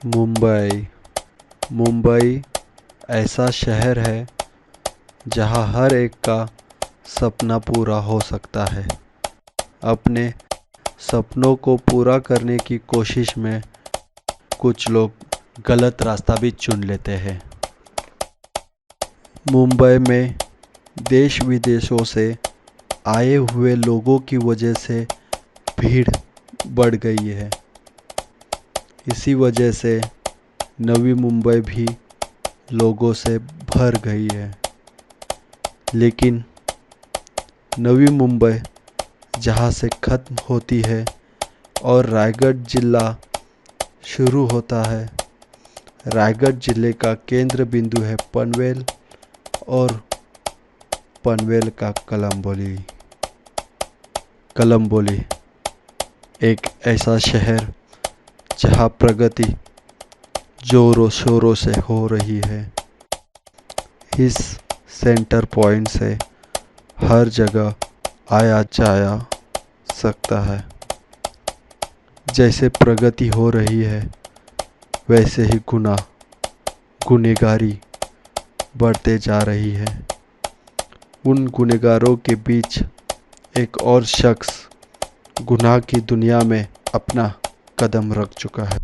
मुंबई मुंबई ऐसा शहर है जहां हर एक का सपना पूरा हो सकता है। अपने सपनों को पूरा करने की कोशिश में कुछ लोग गलत रास्ता भी चुन लेते हैं। मुंबई में देश विदेशों से आए हुए लोगों की वजह से भीड़ बढ़ गई है। इसी वजह से नवी मुंबई भी लोगों से भर गई है। लेकिन नवी मुंबई जहाँ से ख़त्म होती है और रायगढ़ ज़िला शुरू होता है, रायगढ़ ज़िले का केंद्र बिंदु है पनवेल और पनवेल का कलंबोली एक ऐसा शहर जहाँ प्रगति जोरों शोरों से हो रही है। इस सेंटर पॉइंट से हर जगह आया जाया सकता है। जैसे प्रगति हो रही है वैसे ही गुनहगारी बढ़ते जा रही है। उन गुनहगारों के बीच एक और शख्स गुनाह की दुनिया में अपना कदम रख चुका है।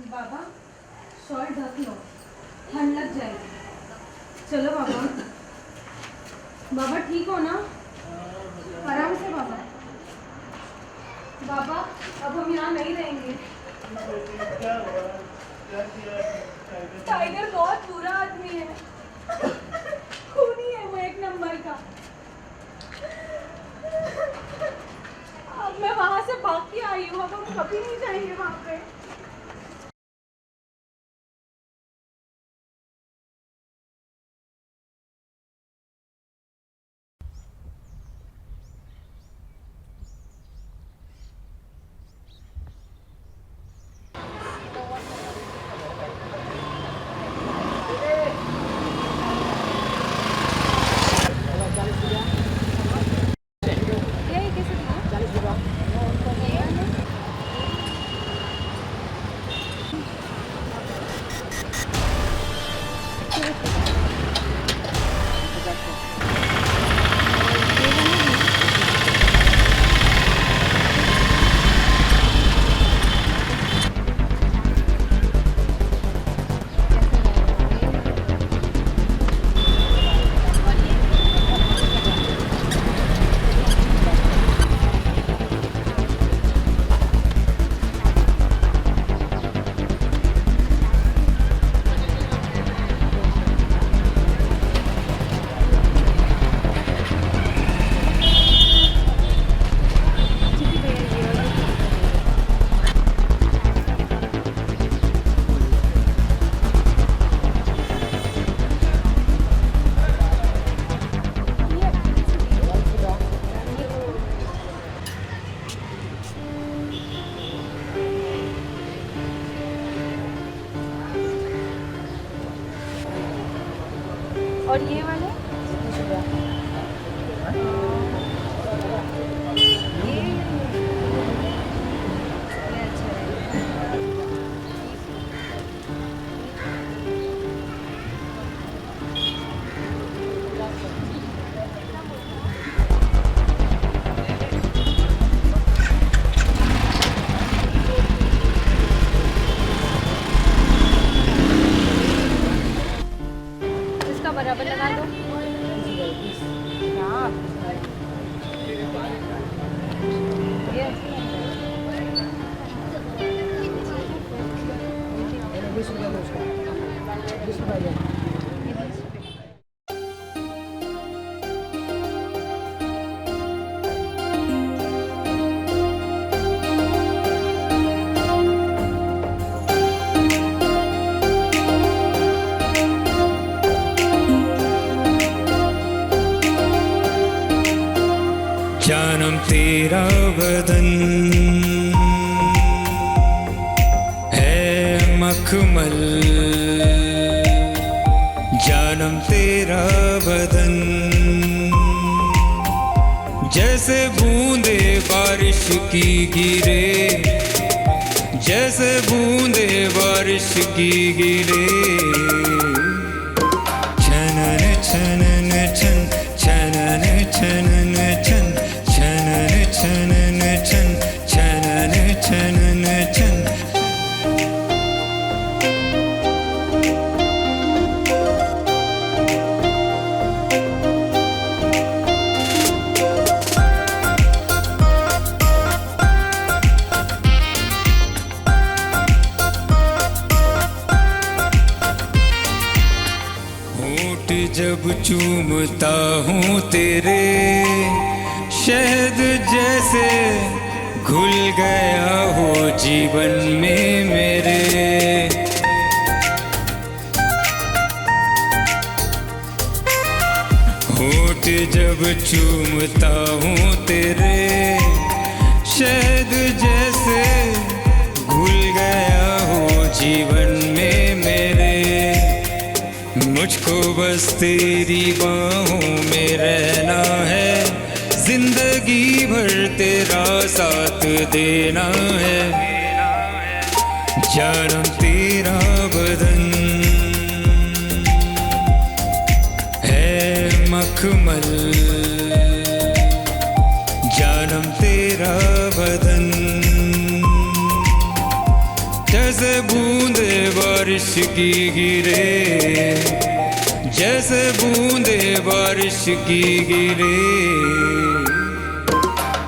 बाबा शॉल ढक लो, ठंड लग जाएगी। चलो बाबा। बाबा ठीक हो ना? आराम से बाबा। बाबा अब हम यहाँ नहीं रहेंगे। टाइगर बहुत बुरा आदमी है, खूनी है वो, एक नंबर का। अब मैं वहाँ से भाग के आई हूँ, अब हम कभी नहीं जाएंगे वहाँ पे। और ये वाले इसका बराबर लगा दो। जानम तेरा बदन है मखमल, जानम तेरा बदन जैसे बूंदे बारिश की गिरे, जैसे बूंदे बारिश की गिरे। छनन छनन छन, छनन छनन छन, छनन छनन छन, छनन छनन छन। होठ जब चूमता हूँ तेरे, शहद जैसे घुल गया हो जीवन में मेरे। होठ जब चूमता हूँ तेरे, शहद जैसे घुल गया हो जीवन में मेरे। मुझको बस तेरी बाहों में रहना है, जिंदगी भर तेरा साथ देना है। जानम तेरा बदन है मखमल, जानम तेरा बदन जैसे बूंदे बारिश की गिरे, जैसे बूंदे बारिश की गिरे।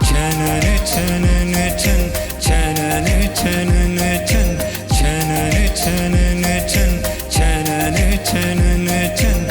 छनन छनन छन, छनन छनन छन, छनन छनन छन, छनन छनन छन।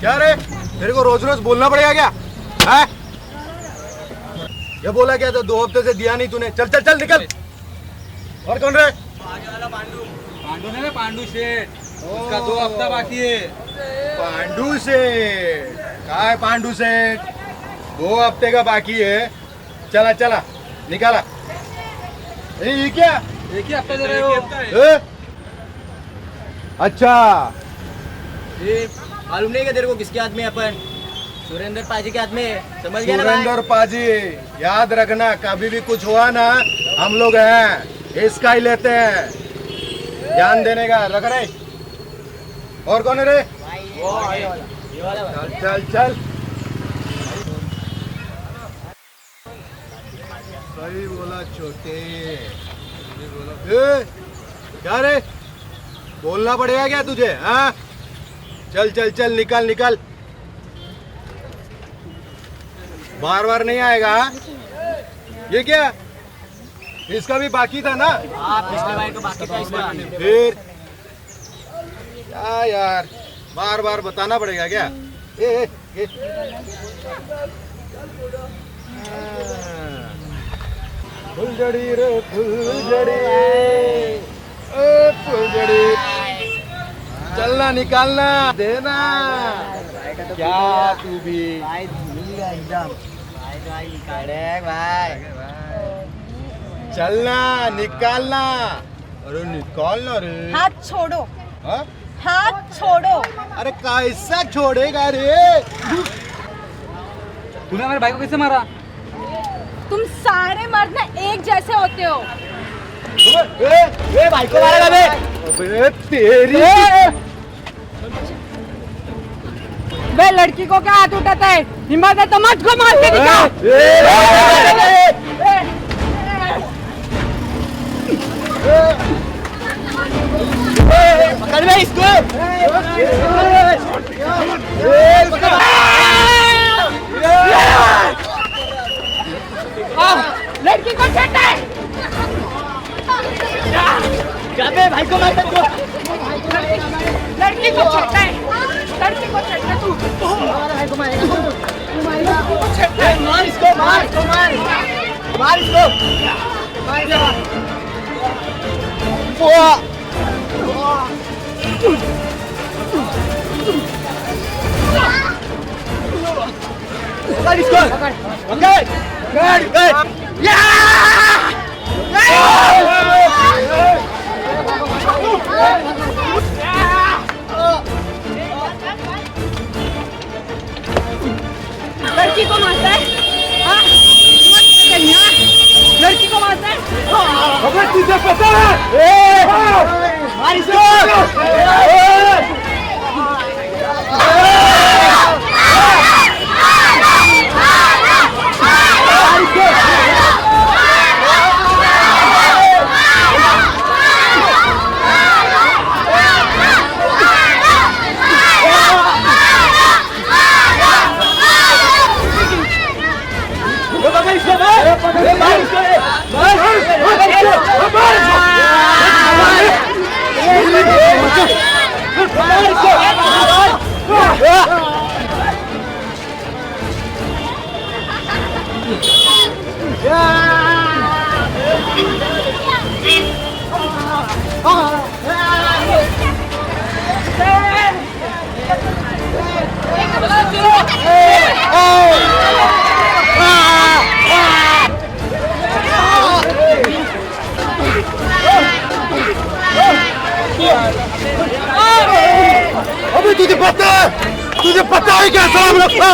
क्या रे, तेरे को रोज रोज बोलना पड़ेगा क्या है? ये बोला क्या था, 2 हफ्ते से दिया नहीं तूने। चल चल चल निकल। और कौन रे? आगे वाला पांडू। पांडू नहीं, पांडू शेठ, उसका 2 हफ्ता बाकी है। पांडू सेठ? क्या है पांडू सेठ? 2 हफ्ते का बाकी है। चला चला निकाला। ये क्या? एक ही हफ्ता दे रहे हो? ए? अच्छा, ये मालूम नहीं क्या तेरे को किसके हाथ में है? अपन सुरेंद्र पाजी के हाथ में है, समझ गया ना भाई? सुरेंद्र पाजी, याद रखना कभी भी कुछ हुआ ना, हम लोग हैं, इसका ही लेते हैं। ध्यान देने का रख रहे। और कौन है रे? वो ये वाला भाई। चल चल चल। सही बोला छोटे। ए, क्या रे, बोलना पड़ेगा क्या तुझे? हाँ, चल चल चल निकाल निकाल। बार बार नहीं आएगा। हाँ? ये क्या, इसका भी बाकी था ना? हाँ, पिछले बार का बाकी था इसका। फिर क्या यार, बार बार बताना पड़ेगा क्या? ए। फुलझड़ी रे फुलझड़ी, ओ फुलझड़ी, चलना निकालना देना। क्या तू भी? भाई मिल गया एकदम। भाई कड़क भाई। चलना निकालना। अरे निकालना रे। हाथ छोड़ो, हाँ? हाथ छोड़ो। अरे कैसा छोड़ेगा रे? तूने हमारे भाई को कैसे मारा? तुम सारे मर्द ना एक जैसे होते हो। ए, भाई को मारेगा बे। अबे तेरी बे लड़की को क्या हाथ उठाता है? हिम्मत है तो मत को मार के दिखा। पकड़ में इसको। लड़की को छेड़ता है। जाबे भाई को मार दो। लड़की को छेड़ता है। लड़की को छेड़ता तू। भाई को मारेगा तू मारेगा। मार इसको मार इसको मार मार इसको मार इसको। पकड़ इसको पकड़ पकड़ या लड़की को मारता है। हाँ? मत कन्या। लड़की को मारता है। अबे तुझे पता है मार इसको। अबे तुझे पता है कैसा हम लगता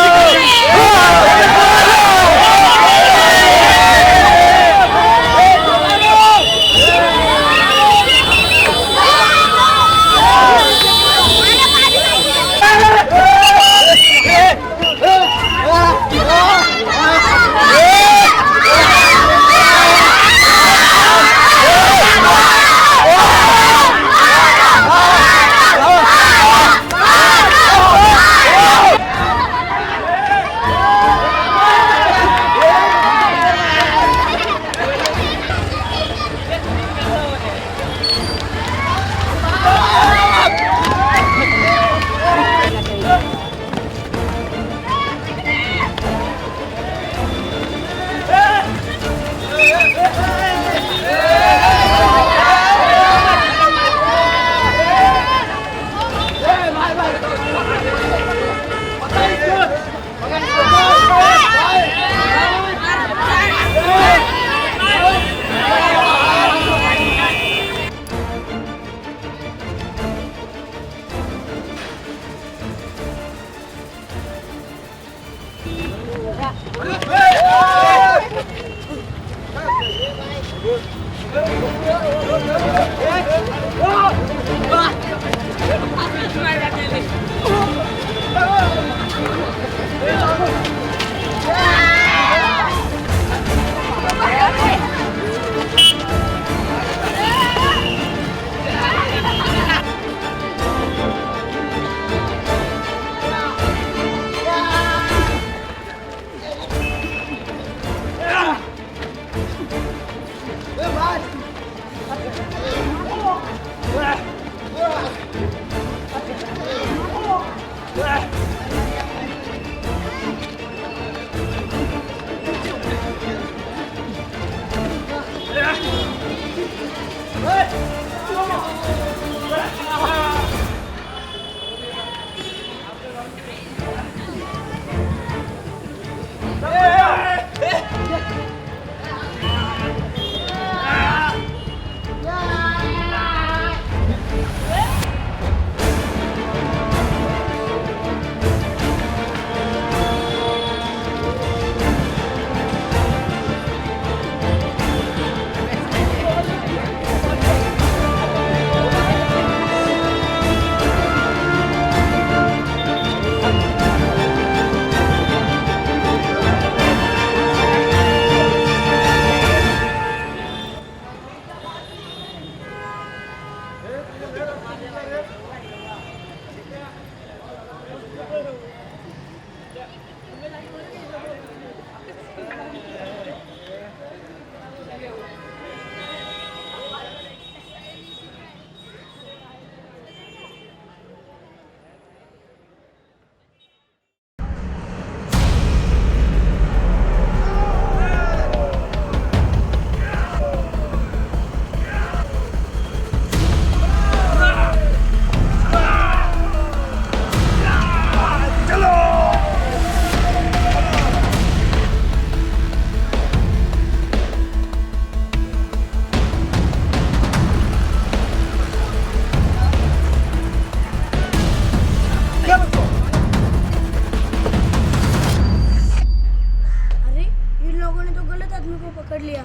कर लिया।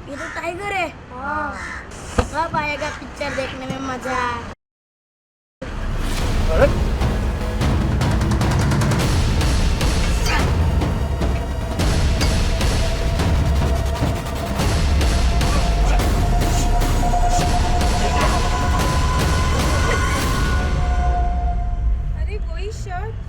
ये तो टाइगर है। कब आएगा पिक्चर देखने में मजा? अरे वही शर्ट।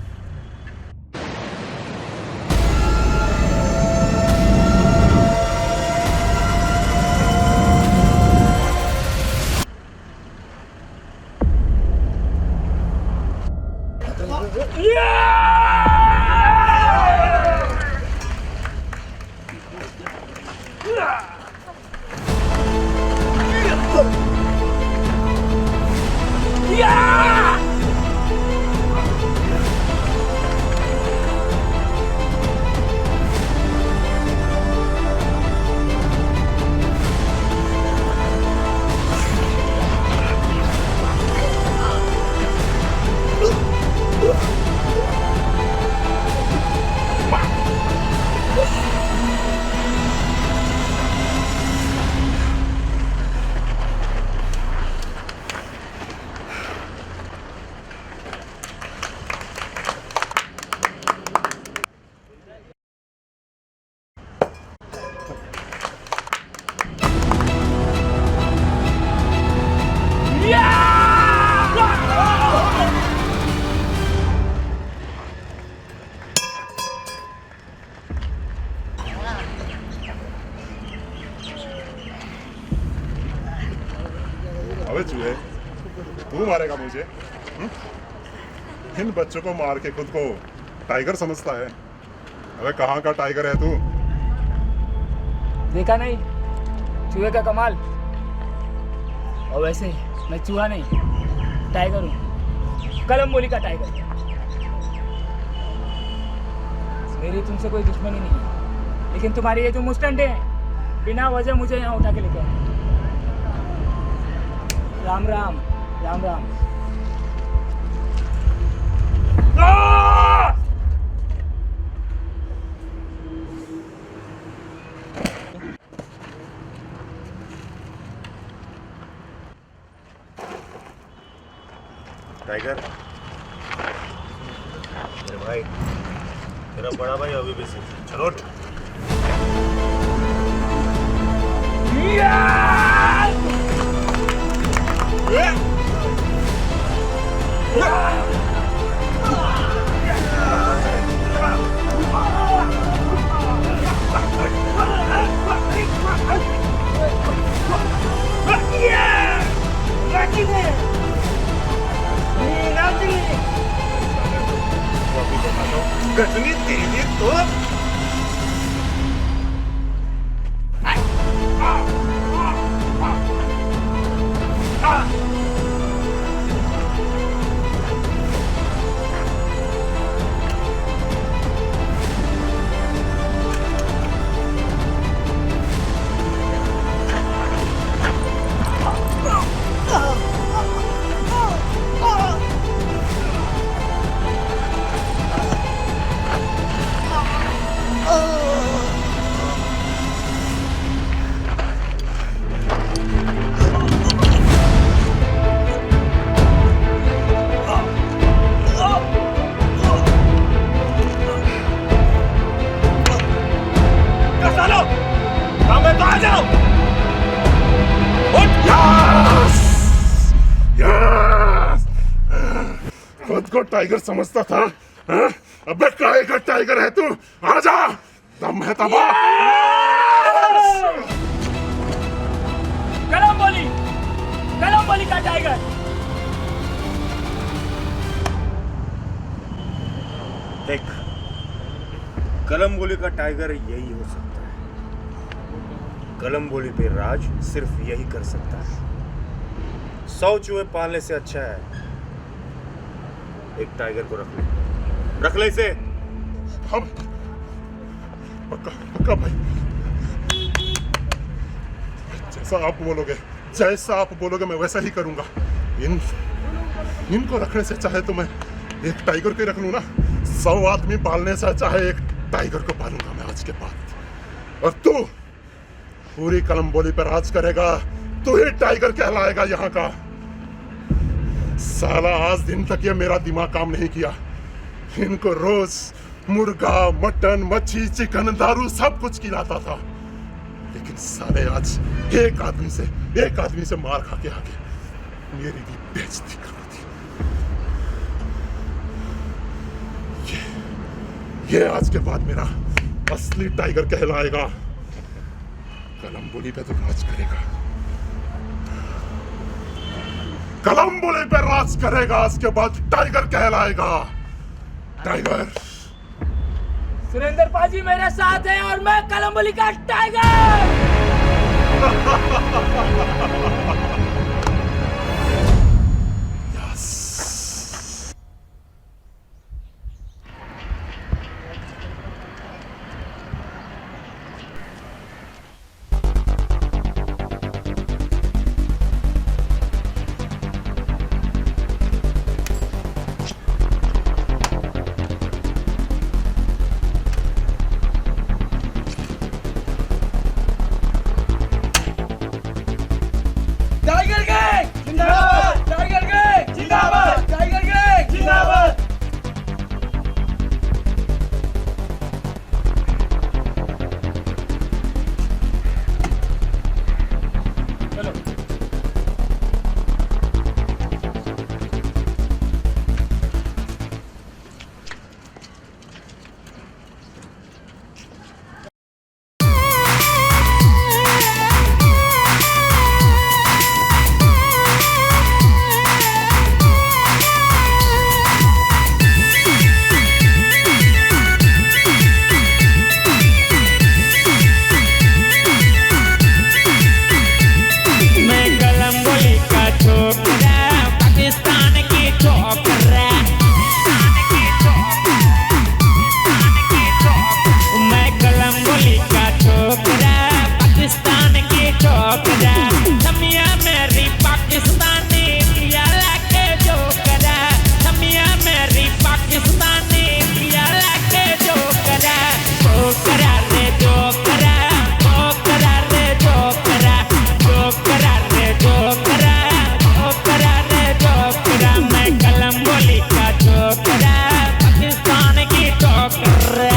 अबे चूहे, तू मारेगा मुझे? इन बच्चों को मार के खुद को टाइगर समझता है? अबे कहाँ का टाइगर है तू? देखा नहीं चूहे का कमाल? और वैसे मैं चूहा नहीं, टाइगर हूँ, कलम बोली का टाइगर। मेरी तुमसे कोई दुश्मनी नहीं है, लेकिन तुम्हारे ये जो मुस्टंडे हैं बिना वजह मुझे यहाँ उठा के लेके आए। राम राम राम राम। टाइगर, मेरे भाई, तेरा बड़ा भाई अभी भी सिर्फ चलो उठ। गजनी तेरी तो खुद को टाइगर समझता था? हाँ? अबे काहे का टाइगर है तू? आजा, दम है तबा। कलम बोली का टाइगर। देख, कलमबोली का टाइगर यही हो सकता है। कलमबोली पे राज सिर्फ यही कर सकता है। 100 चूहे पालने से अच्छा है एक टाइगर को रख ले इसे। हम पक्का पक्का भाई, जैसा आप बोलोगे मैं वैसा ही करूंगा। इनको रखने से चाहे तो मैं एक टाइगर को रख लूं ना, 100 आदमी पालने से चाहे एक टाइगर को पालूंगा मैं आज के बाद। और पूरी कलम्बोली पर राज करेगा, तू ही टाइगर कहलाएगा यहाँ का। साला आज दिन तक ये मेरा दिमाग काम नहीं किया। इनको रोज मुर्गा, मटन, मच्छी, चिकन, दारू सब कुछ खिलाता था, लेकिन साले आज एक आदमी से मार खा के आगे मेरी भी बेइज्जती कर दी। ये आज के बाद मेरा असली टाइगर कहलाएगा। कलम्बोली पे तो राज करेगा, कलम्बोली पे राज करेगा, उसके बाद टाइगर कहलाएगा। टाइगर सुरेंद्र पाजी मेरे साथ है और मैं कलम्बोली का टाइगर। टाइगर गैंग जिंदाबाद, टाइगर गैंग जिंदाबाद, टाइगर गैंग जिंदाबाद। चलो मैं कलम्बोली का छोकरा, पाकिस्तान की छोकरा। मैं कलम्बोली का छोकरा, पाकिस्तान की छोकरा। समिया मेरी पाकिस्तानी, इंडिया लाके जो करा। समिया मेरी पाकिस्तानी, इंडिया लाके जो करा। वो करा रे जो करा, वो करा रे जो करा, जो करा रे जो करा, वो करा रे जो करा। मैं कलम्बोली का छोकरा, पाकिस्तान की छोकरा।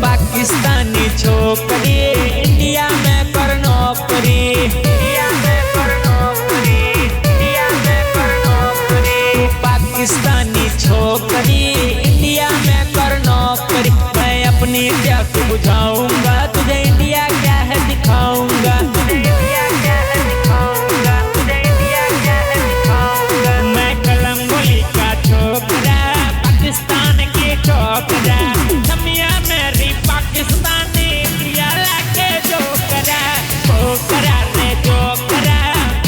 पाकिस्तानी छोकरी, इंडिया में कर नौकरी, इंडिया में कर नौकरी, इंडिया में कर नौकरी। पाकिस्तानी छोकरी, इंडिया में कर नौकरी। मैं अपनी क्या बुझाऊंगा, तुझे इंडिया क्या है दिखाऊंगा, तुझे इंडिया क्या है दिखाऊंगा, तुझे इंडिया क्या है दिखाऊंगा। मैं कलम्बोली का छोकरा, पाकिस्तान की छोकरा। समिया मेरी पाकिस्तानी, इंडिया लाके जो करा। वो करा रे जो करा,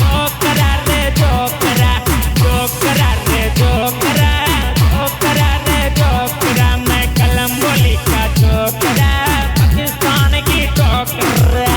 वो करा रे जो करा, जो करा रे जो करा, वो करा रे जो करा। मैं कलम्बोली का छोकरा, पाकिस्तान की छोकरा।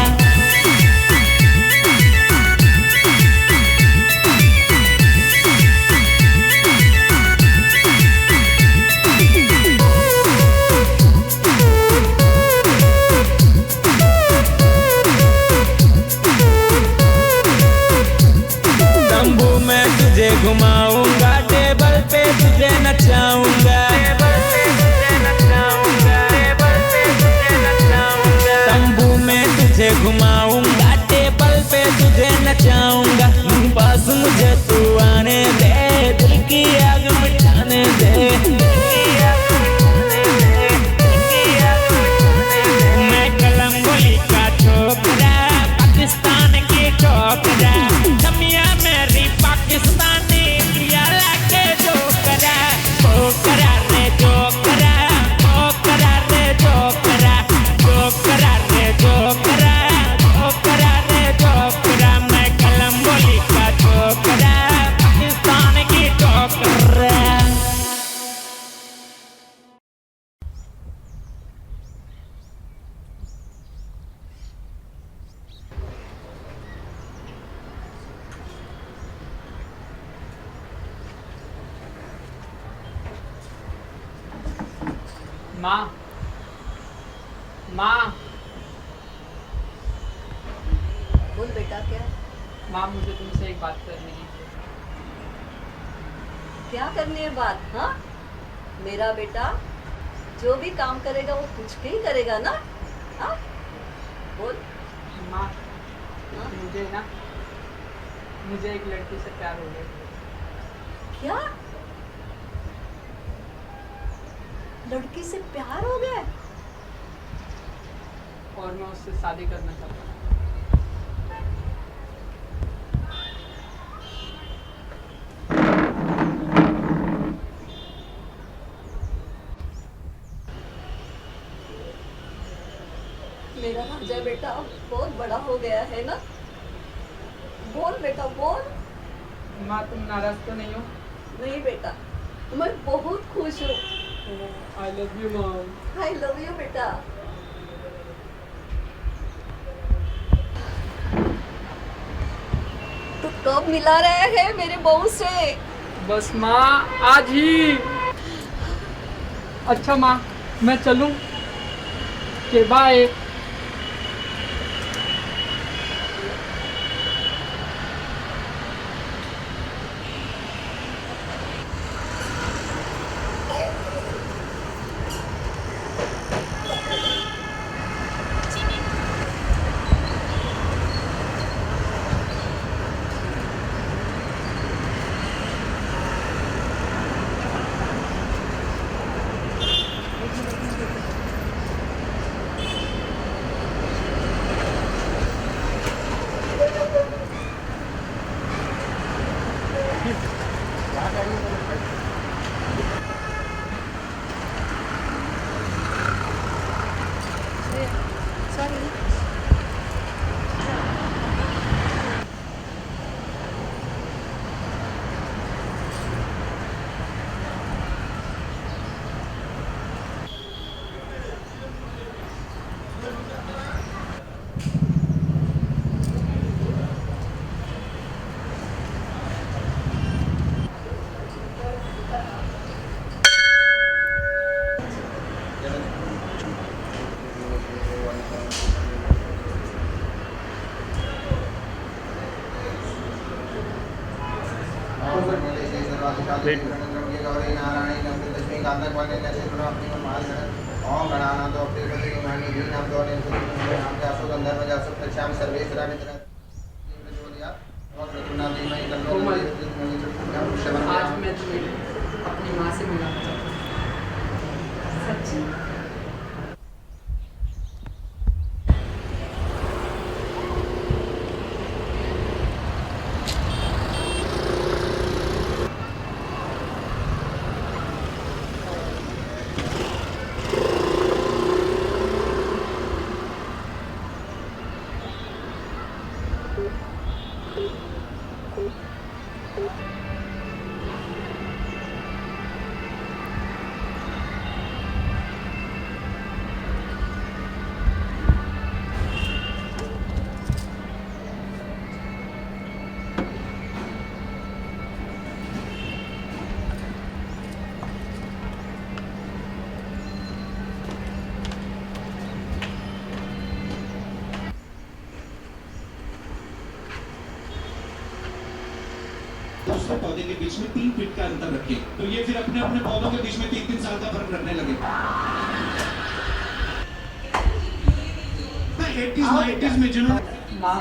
माँ, माँ, बोल बेटा क्या माँ मुझे तुमसे एक बात करनी है। क्या करनी है बात? हाँ, मेरा बेटा जो भी काम करेगा वो पूछ के ही करेगा ना। हाँ, बोल। माँ, हाँ? मुझे एक लड़की से प्यार हो गया। क्या लड़की से प्यार हो गया? और मैं उससे शादी करना चाहता हूँ। मेरा राजा बेटा बहुत बड़ा हो गया है ना। बोल बेटा बोल। माँ तुम नाराज तो नहीं हो? नहीं बेटा, मैं बहुत खुश हूँ। I love you mom. I love you बेटा। तो कब मिला रहे हैं मेरे बहू से? बस माँ आज ही। अच्छा माँ मैं चलूँ? के बाय। आज मैं तुम्हें अपनी माँ से मिलाना चाहता हूँ। सच्ची? दूसरे पौधे के बीच में 3 फीट का अंतर रखें, तो ये फिर अपने अपने पौधों के बीच में 3-3 साल का फर्क रखने लगे। में जिन्होंने माँ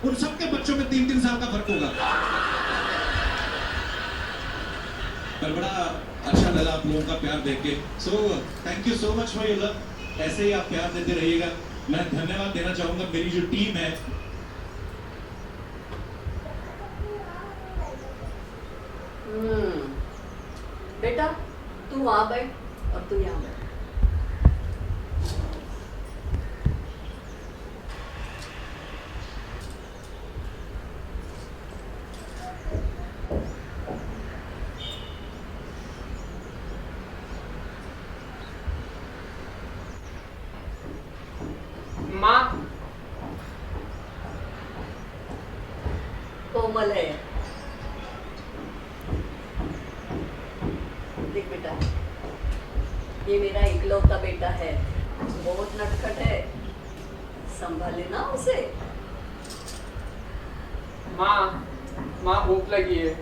उन सबके बच्चों में 3-3 साल का फर्क होगा। पर बड़ा अच्छा लगा आप लोगों का प्यार देख के। So thank you so much for your love. ऐसे ही आप प्यार देते रहिएगा। मैं धन्यवाद देना चाहूंगा मेरी जो टीम है। बेटा तू वहां बैठ और तू यहाँ बैठ। माँ कोमल है। देख बेटा ये मेरा इकलौता बेटा है, बहुत नटखट है, संभाले ना उसे। माँ भूख लगी है।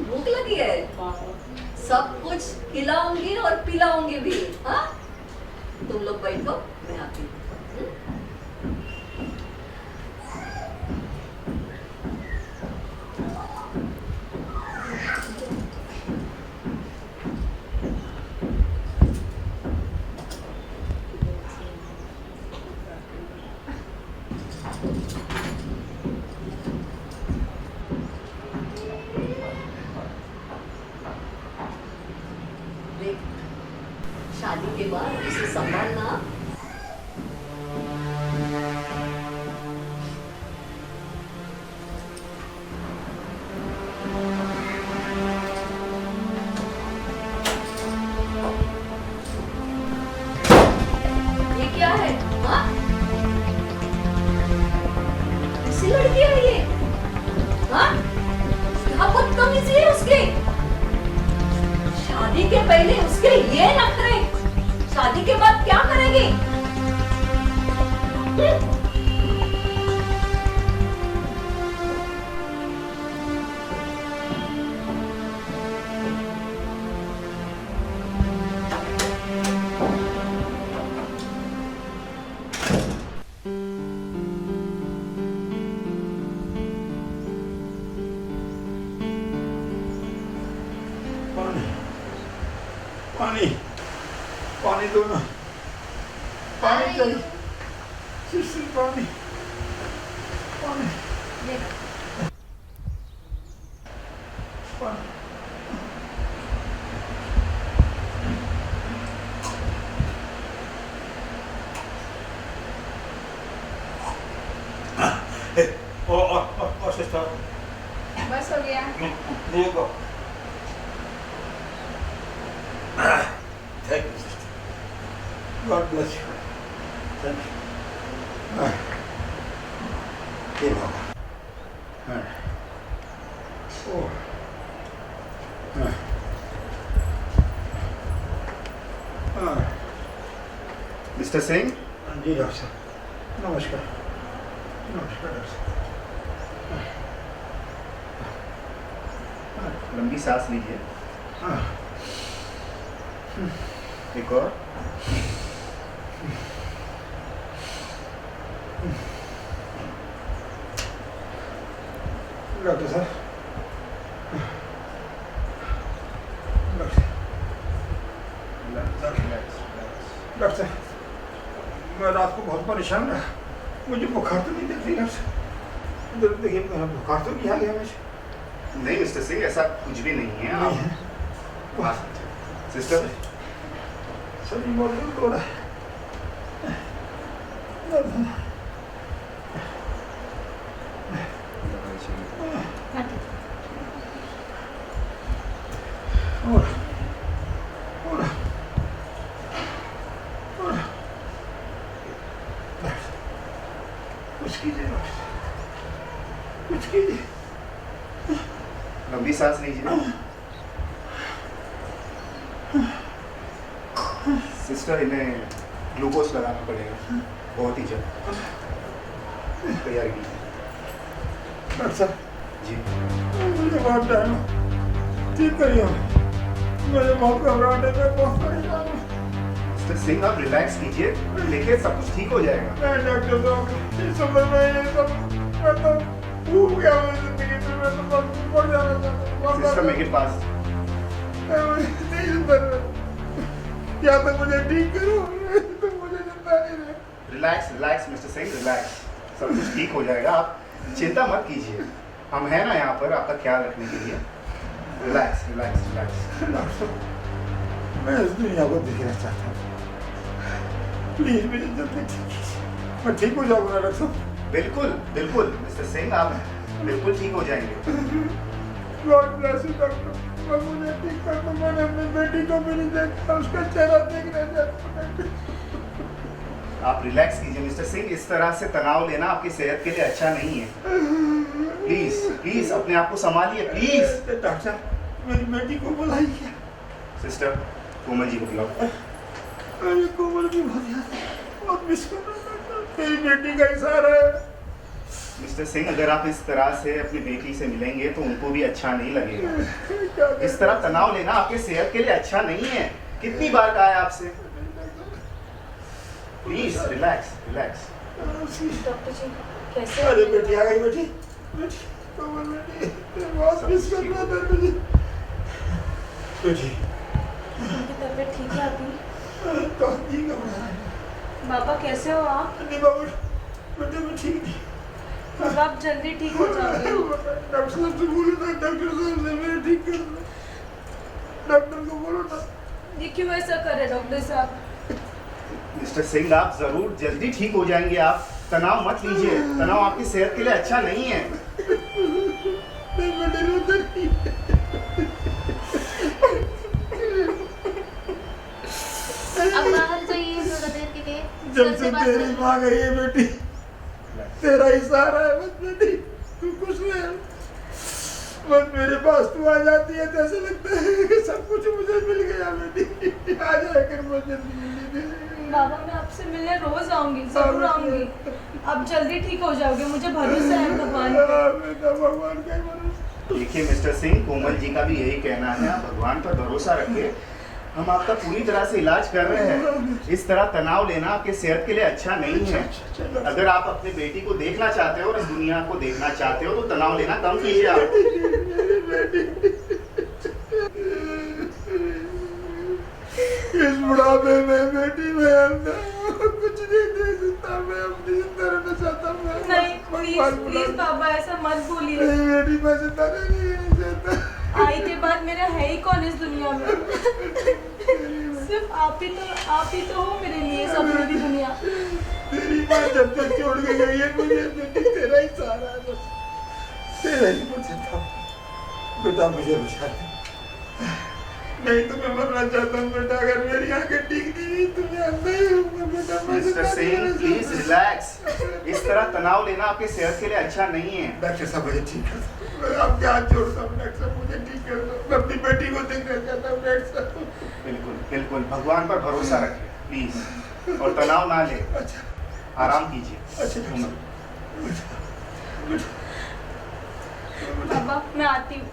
भूख लगी है, सब कुछ खिलाऊंगी और पिलाऊंगी भी। हाँ, तुम लोग बैठो, मैं आती हूँ। देख, शादी के बाद उसे संभालना। ये क्या है? हाँ? किसी लड़की है ये? हाँ? क्या बदतमीजी है उसकी? शादी के पहले उसके ये नखरे, शादी के बाद क्या करेगी? पानी पानी दो ना, पानी चाहिए, सिर्फ पानी पानी पानी। और सिस्टर बस हो गया। देखो, thank you, sister. God bless you. Thank you. ये बाबा। मिस्टर सिंह, जी डॉक्टर साहब, नमस्कार। नमस्कार डॉक्टर साहब। लंबी सांस लीजिए। एक और। डॉक्टर साहब, डॉक्टर साहब, मैं रात को बहुत परेशान रहा, मुझे बुखार तो नहीं देखती डॉक्टर साहब। देखिए, मेरा बुखार तो नहीं आ गया मुझे। नहीं मिस्टर सिंह, ऐसा कुछ भी नहीं है। आप सिस्टर, सभी मौजूद हो रहा है। कुछ कीजिए डॉक्टर, कुछ कीजिए। लंबी सांस लीजिए। सिस्टर, इन्हें ग्लूकोज लगाना पड़ेगा, बहुत ही जल्द। तैयारी कीजिए। डॉक्टर साहब जी। मुझे बहुत डर है, ठीक करिए, मुझे बहुत घबराहट है, मैं बहुत परेशान हूँ। मिस्टर सिंह, आप रिलैक्स कीजिए, देखिए सब कुछ ठीक हो जाएगा। नहीं डॉक्टर साहब, इस समय में ये सब मैं तो भूल गया हूँ जिंदगी में, मैं तो बहुत ऊपर जाना चाहता हूँ। Sister, make it fast. नहीं सुधर, या तो मुझे ठीक करो, तो मुझे जिंदा नहीं रहे। Relax relax mister Singh, relax, सब कुछ ठीक हो जाएगा। आप चिंता मत कीजिए, हम हैं ना यहाँ पर आपका ख्याल रखने के लिए। Relax relax relax. डॉक्टर साहब, मैं इस दुनिया को देखना चाहता हूँ, प्लीज मुझे जल्दी ठीक कीजिए, मैं ठीक हो जाऊँगा डॉक्टर साहब। बिल्कुल बिल्कुल मिस्टर सिंह, आप बिल्कुल ठीक हो जाएंगे। गॉड ब्लेस यू डॉक्टर, मैं मुझे ठीक कर दो, मैंने अपनी बेटी को भी नहीं देखा, उसका चेहरा देखना चाहता हूँ। आप रिलैक्स कीजिए मिस्टर सिंह, इस तरह से तनाव लेना आपकी सेहत के लिए अच्छा नहीं है। प्लीज प्लीज अपने आप को संभालिए, प्लीज। डॉक्टर साहब, मेरी बेटी को बुलाइए। सिस्टर, कोमल जी को बुलाओ। अरे कोमल की बहुत मिस कर रहा था, तेरी बेटी का इशारा है। मिस्टर सिंह, अगर आप इस तरह से अपनी बेटी से मिलेंगे तो उनको भी अच्छा नहीं लगेगा। इस तरह तनाव लेना आपके सेहत के लिए अच्छा नहीं है। कितनी बार कहा है आपसे? Please relax relax. डॉक्टर जी कैसे? अरे बेटी आ गई, बेटी बेटी कोमल बेटी, बहुत मिस कर रहा था तुझे बेटी। उनकी तबीयत ठीक है अभी? तो ठीक है बाबा कैसे हो आप? नहीं बाबू, बेटे मैं ठीक नहीं। बाबा आप जल्दी ठीक हो जाओगे। डॉक्टर साहब से बोलो ना, डॉक्टर साहब से मेरे ठीक कर दो, डॉक्टर को बोलो ना। ये क्यों ऐसा कर रहे डॉक्टर साहब? मिस्टर सिंह, आप जरूर जल्दी ठीक हो जाएंगे। आप तनाव मत लीजिए, तनाव आपकी सेहत के लिए अच्छा नहीं है। नहीं बेटे रोता नहीं। अब बाहर जाइए थोड़ा देर के लिए। जब से तेरी माँ गई है बेटी, तेरा इशारा है बस बेटी, तू खुश रहे। बस मेरे पास तू आ जाती है तो ऐसा लगता है कि सब कुछ मुझे मिल गया बेटी। आ जाया कर मुझे मिलने। बाबा मैं आपसे मिलने रोज आऊंगी, जरूर आऊंगी। आप जल्दी ठीक हो जाओगे, मुझे भरोसा है भगवान पे। बेटा भगवान का भरोसा। देखिए मिस्टर सिंह, कोमल जी का भी यही कहना है, आप भगवान पर भरोसा रखिए। हम आपका पूरी तरह से इलाज कर रहे हैं। इस तरह तनाव लेना आपके सेहत के लिए अच्छा नहीं है। अगर आप अपनी बेटी को देखना चाहते हो और इस दुनिया को देखना चाहते हो तो तनाव लेना कम कीजिए आप। इस बुढ़ापे में बेटी में कुछ नहीं दे सकता, मैं अपनी जिंदा रहना चाहता हूँ। नहीं प्लीज प्लीज बाबा ऐसा मत बोलिए। नहीं बेटी मैं जिंदा नहीं चाहता। आई के बाद मेरा है ही कौन इस दुनिया में? सिर्फ आप ही तो हो मेरे लिए, सब मेरी दुनिया। तेरी माँ जब तक छोड़ के गई है मुझे बेटी, तेरा ही सहारा है बस, तेरा ही मुझे था बेटा। मुझे बचा दे, नहीं तो मैं मरना चाहता हूँ बेटा। अगर मेरी आंखें ठीक नहीं तो मैं अंधा ही रहूंगा बेटा। Mister Singh please relax. इस तरह तनाव लेना आपकी सेहत के लिए अच्छा नहीं है। डॉक्टर साहब मुझे ठीक कर दो, मैं आपके हाथ जोड़ता हूँ डॉक्टर साहब, मुझे ठीक कर दो। मैं अपनी बेटी को देखना चाहता हूँ डॉक्टर साहब। बिल्कुल बिल्कुल, भगवान पर भरोसा रखिए प्लीज, और तनाव ना ले। अच्छा आराम कीजिए। अच्छा बाबा मैं आती हूँ।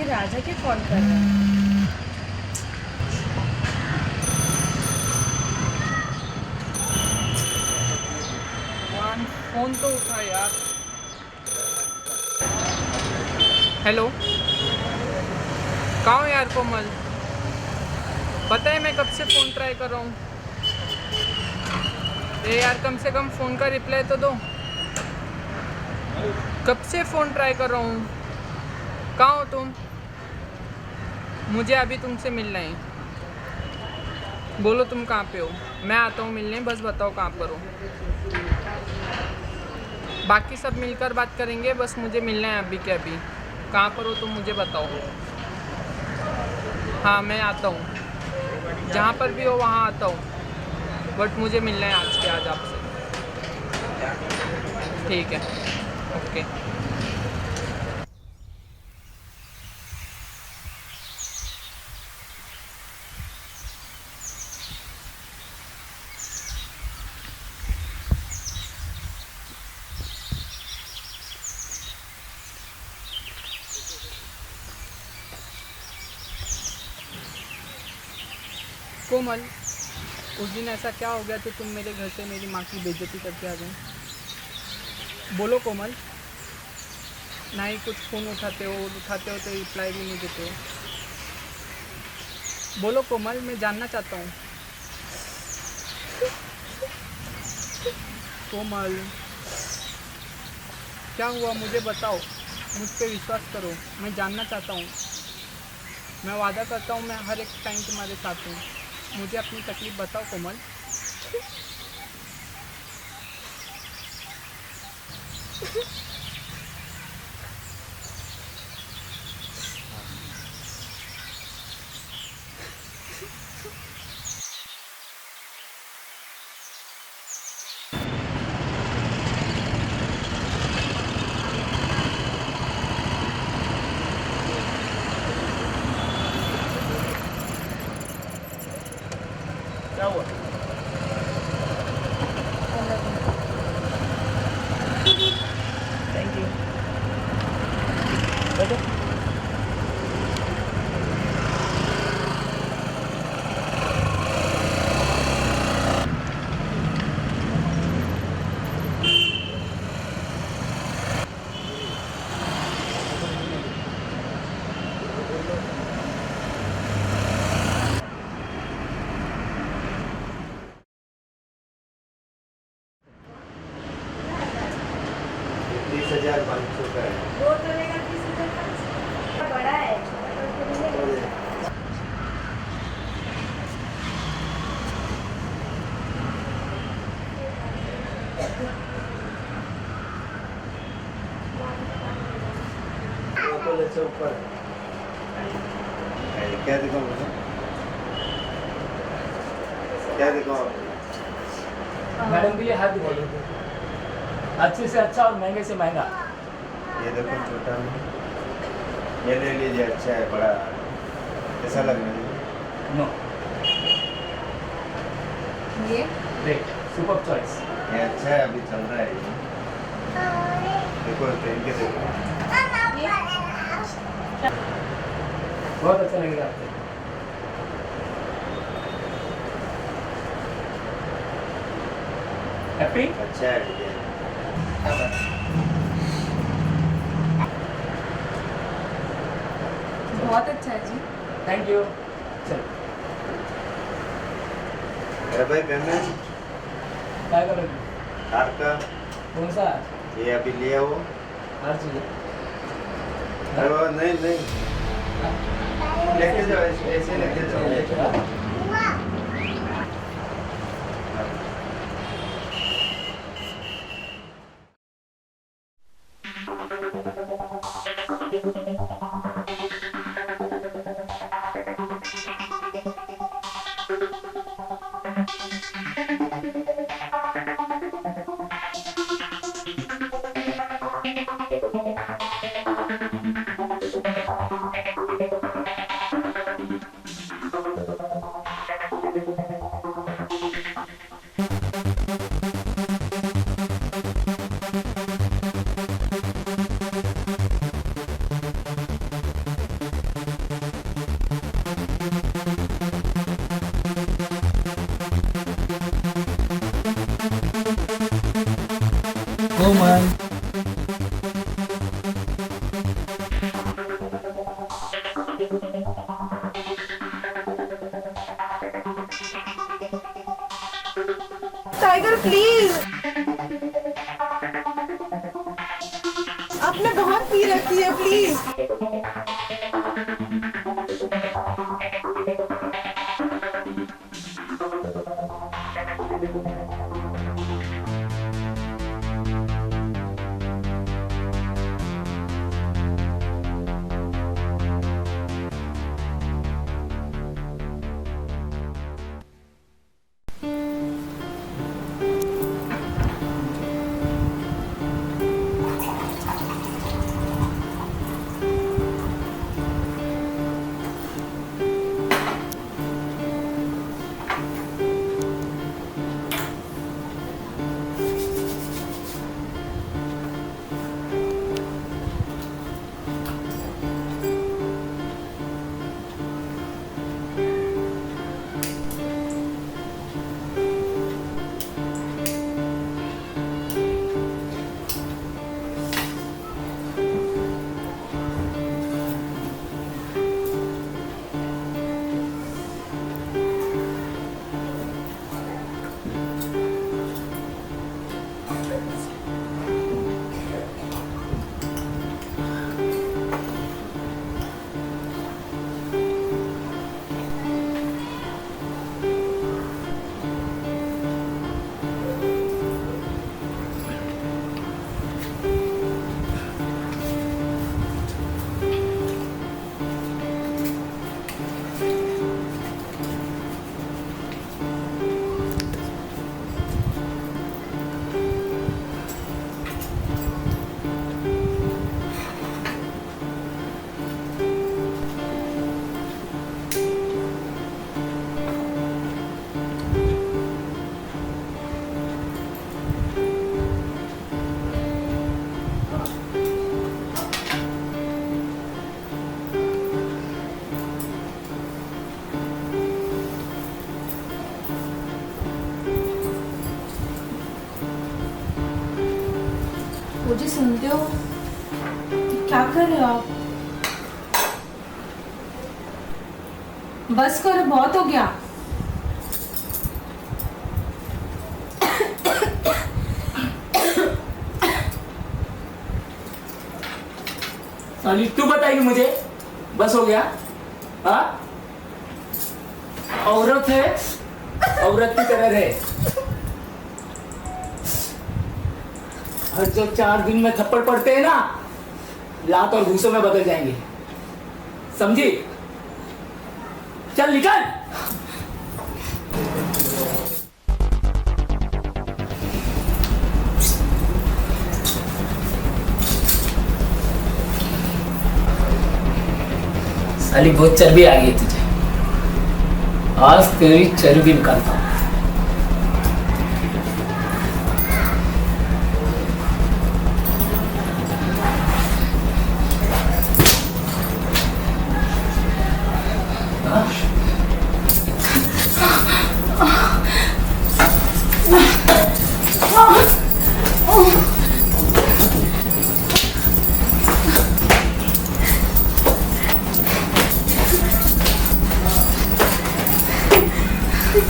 राजा के कॉल कर रहा है। फोन तो उठा यार। हेलो, कहाँ हो यार कोमल? पता है मैं कब से फ़ोन ट्राई कर रहा हूँ। ये यार कम से कम फ़ोन का रिप्लाई तो दो। कब से फ़ोन ट्राई कर रहा हूँ। कहाँ हो तुम? मुझे अभी तुमसे मिलना है। बोलो तुम कहाँ पे हो, मैं आता हूँ मिलने। बस बताओ कहाँ पर हो। बाकी सब मिलकर बात करेंगे, बस मुझे मिलना है अभी के अभी। कहाँ पर हो तुम मुझे बताओ। हाँ मैं आता हूँ, जहाँ पर भी हो वहाँ आता हूँ, बट मुझे मिलना है आज के आज आपसे। ठीक है, ओके। कोमल, उस दिन ऐसा क्या हो गया तो तुम मेरे घर से मेरी माँ की बेइज्जती करके आ गए? बोलो कोमल। ना ही कुछ फ़ोन उठाते हो तो रिप्लाई भी नहीं देते हो। बोलो कोमल, मैं जानना चाहता हूँ। कोमल, क्या हुआ मुझे बताओ, मुझ पे विश्वास करो, मैं जानना चाहता हूँ। मैं वादा करता हूँ मैं हर एक टाइम तुम्हारे साथ हूँ। मुझे अपनी तकलीफ़ बताओ कोमल। क्या हुआ? Thank you. बैठो। ऊपर क्या दिखाऊं मुझे? क्या दिखाऊं? मैडम के लिए हाथ दिखा दो। अच्छे से अच्छा और महंगे से महंगा। ये देखो छोटा में, ये ले लीजिए, अच्छा है, बड़ा कैसा लग रहा है? नो, ये ग्रेट, सुपर चॉइस। ये अच्छा है, अभी चल रहा है ये। देखो पहन के देखो। बहुत अच्छा लगेगा आपको। हैप्पी? अच्छा है डिजाइन। बहुत अच्छा है जी। Thank you. चल अरे भाई पेमेंट क्या करोगे? कार का कौन सा? ये अभी लिया वो। हर चीज। अरे बाबा नहीं लेके जाओ, ऐसे लेके जाओ। कोमल, टाइगर प्लीज, आपने बहुत पी रखी है, प्लीज। बोलते हो? क्या कर रहे हो आप? बस करो, बहुत हो गया। साली तू बताएगी मुझे बस हो गया? हाँ, औरत है, औरत की तरह रहे। और जो 4 दिन में थप्पड़ पड़ते हैं ना, लात और घूसों में बदल जाएंगे, समझी? चल निकल। साली बहुत चर्बी आ गई तुझे, आज तेरी चर्बी निकालता हूँ।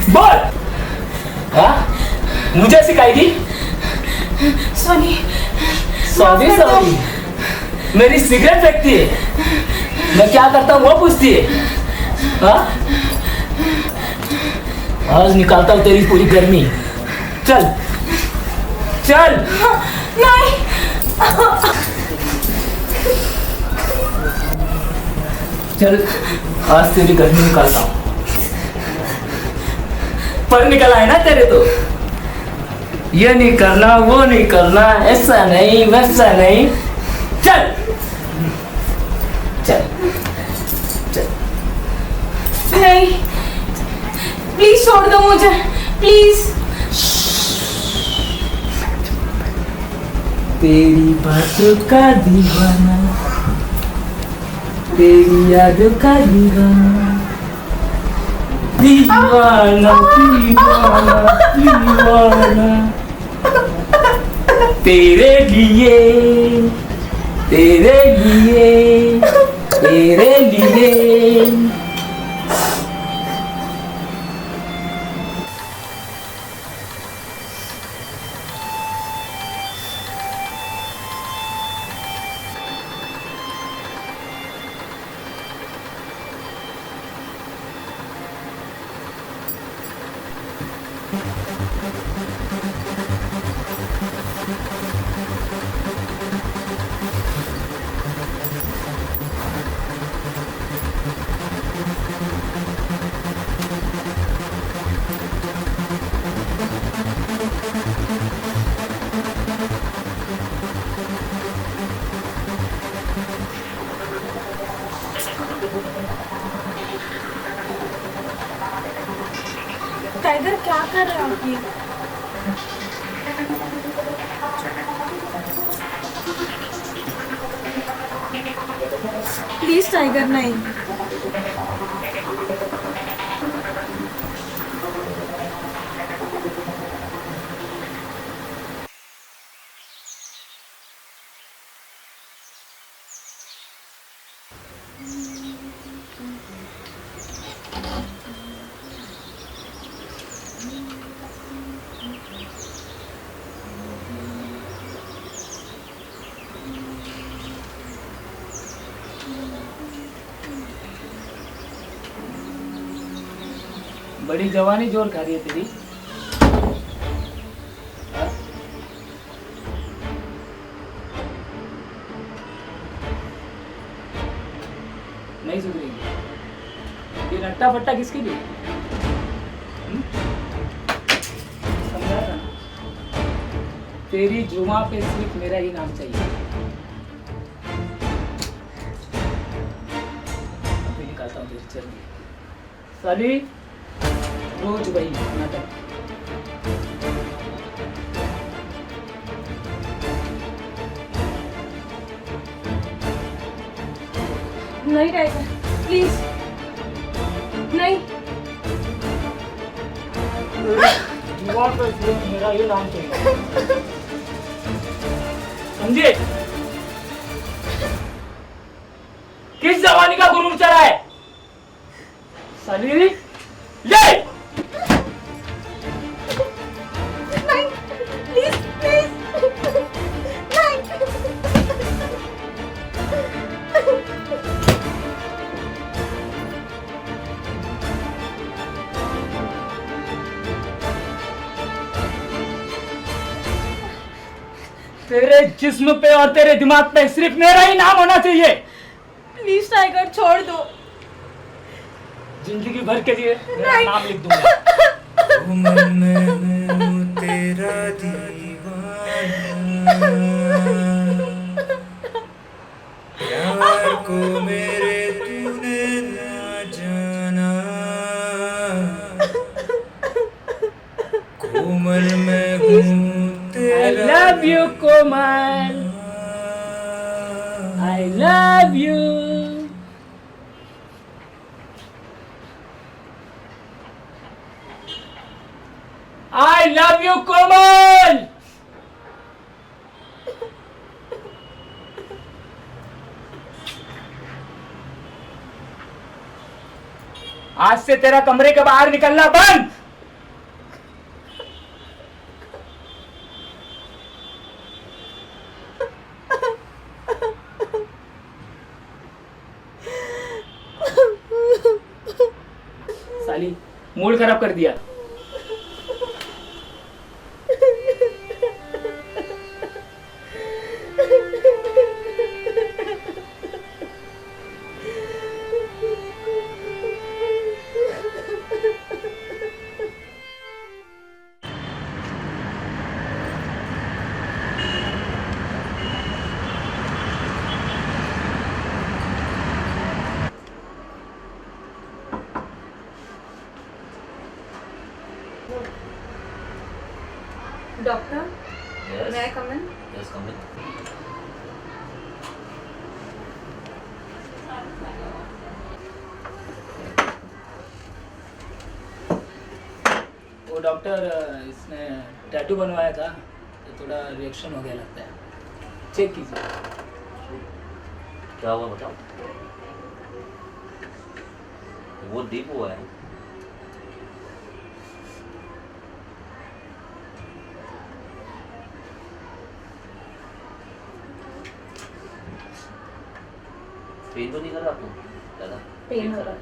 बोल, हाँ? मुझे सिखाएगी? सॉरी। सॉरी सॉरी, मेरी सिगरेट फेंकती है, मैं क्या करता हूँ वो पूछती है। हाँ? आज निकालता हूँ तेरी पूरी गर्मी। चल चल। नहीं। चल, आज तेरी गर्मी निकालता हूँ। पर निकल आए ना तेरे तो, ये नहीं करना वो नहीं करना, ऐसा नहीं वैसा नहीं। चल चल चल। नहीं, प्लीज छोड़ दो मुझे, प्लीज। तेरी बातों का दीवाना, तेरी यादों का दीवाना, दीवाना दीवाना दीवाना, तेरे लिए तेरे लिए तेरे लिए। टाइगर क्या कर रहे हो आप ये? प्लीज टाइगर, नहीं। बड़ी जवानी जोर खा रही है तेरी। हाँ? नहीं सुधरेगी। ये रट्टा फट्टा किसके लिए? समझा ना? तेरी जुमा पे सिर्फ मेरा ही नाम चाहिए। अभी निकालता हूँ तेरी चर्बी। साली रोज वही नाटक। नहीं टाइगर, प्लीज नहीं। जुआ पे सिर्फ मेरा ही नाम चाहिए, समझे? साली ये नहीं प्लीज प्लीज नहीं तेरे जिस्म पे और तेरे दिमाग पे सिर्फ मेरा ही नाम होना चाहिए। प्लीज टाइगर छोड़ दो। जिंदगी भर के लिए मेरा नाम लिख दूंगा। उमर में हूँ तेरा दीवाना, प्यार को मेरे तूने ना जाना, कोमल में हूँ I तेरा love you, Komal. I love you. I love you, Komal. आज से तेरा कमरे के बाहर निकलना बंद। साली मूड खराब कर दिया। Doctor may I come in? Yes, come in. वो डॉक्टर इसने टैटू बनवाया था तो थोड़ा रिएक्शन हो गया लगता है। चेक कीजिए। क्या हुआ बताओ। वो डीप हुआ है। पेन तो नहीं कर रहा आपको ज़्यादा? पेन हो रहा है।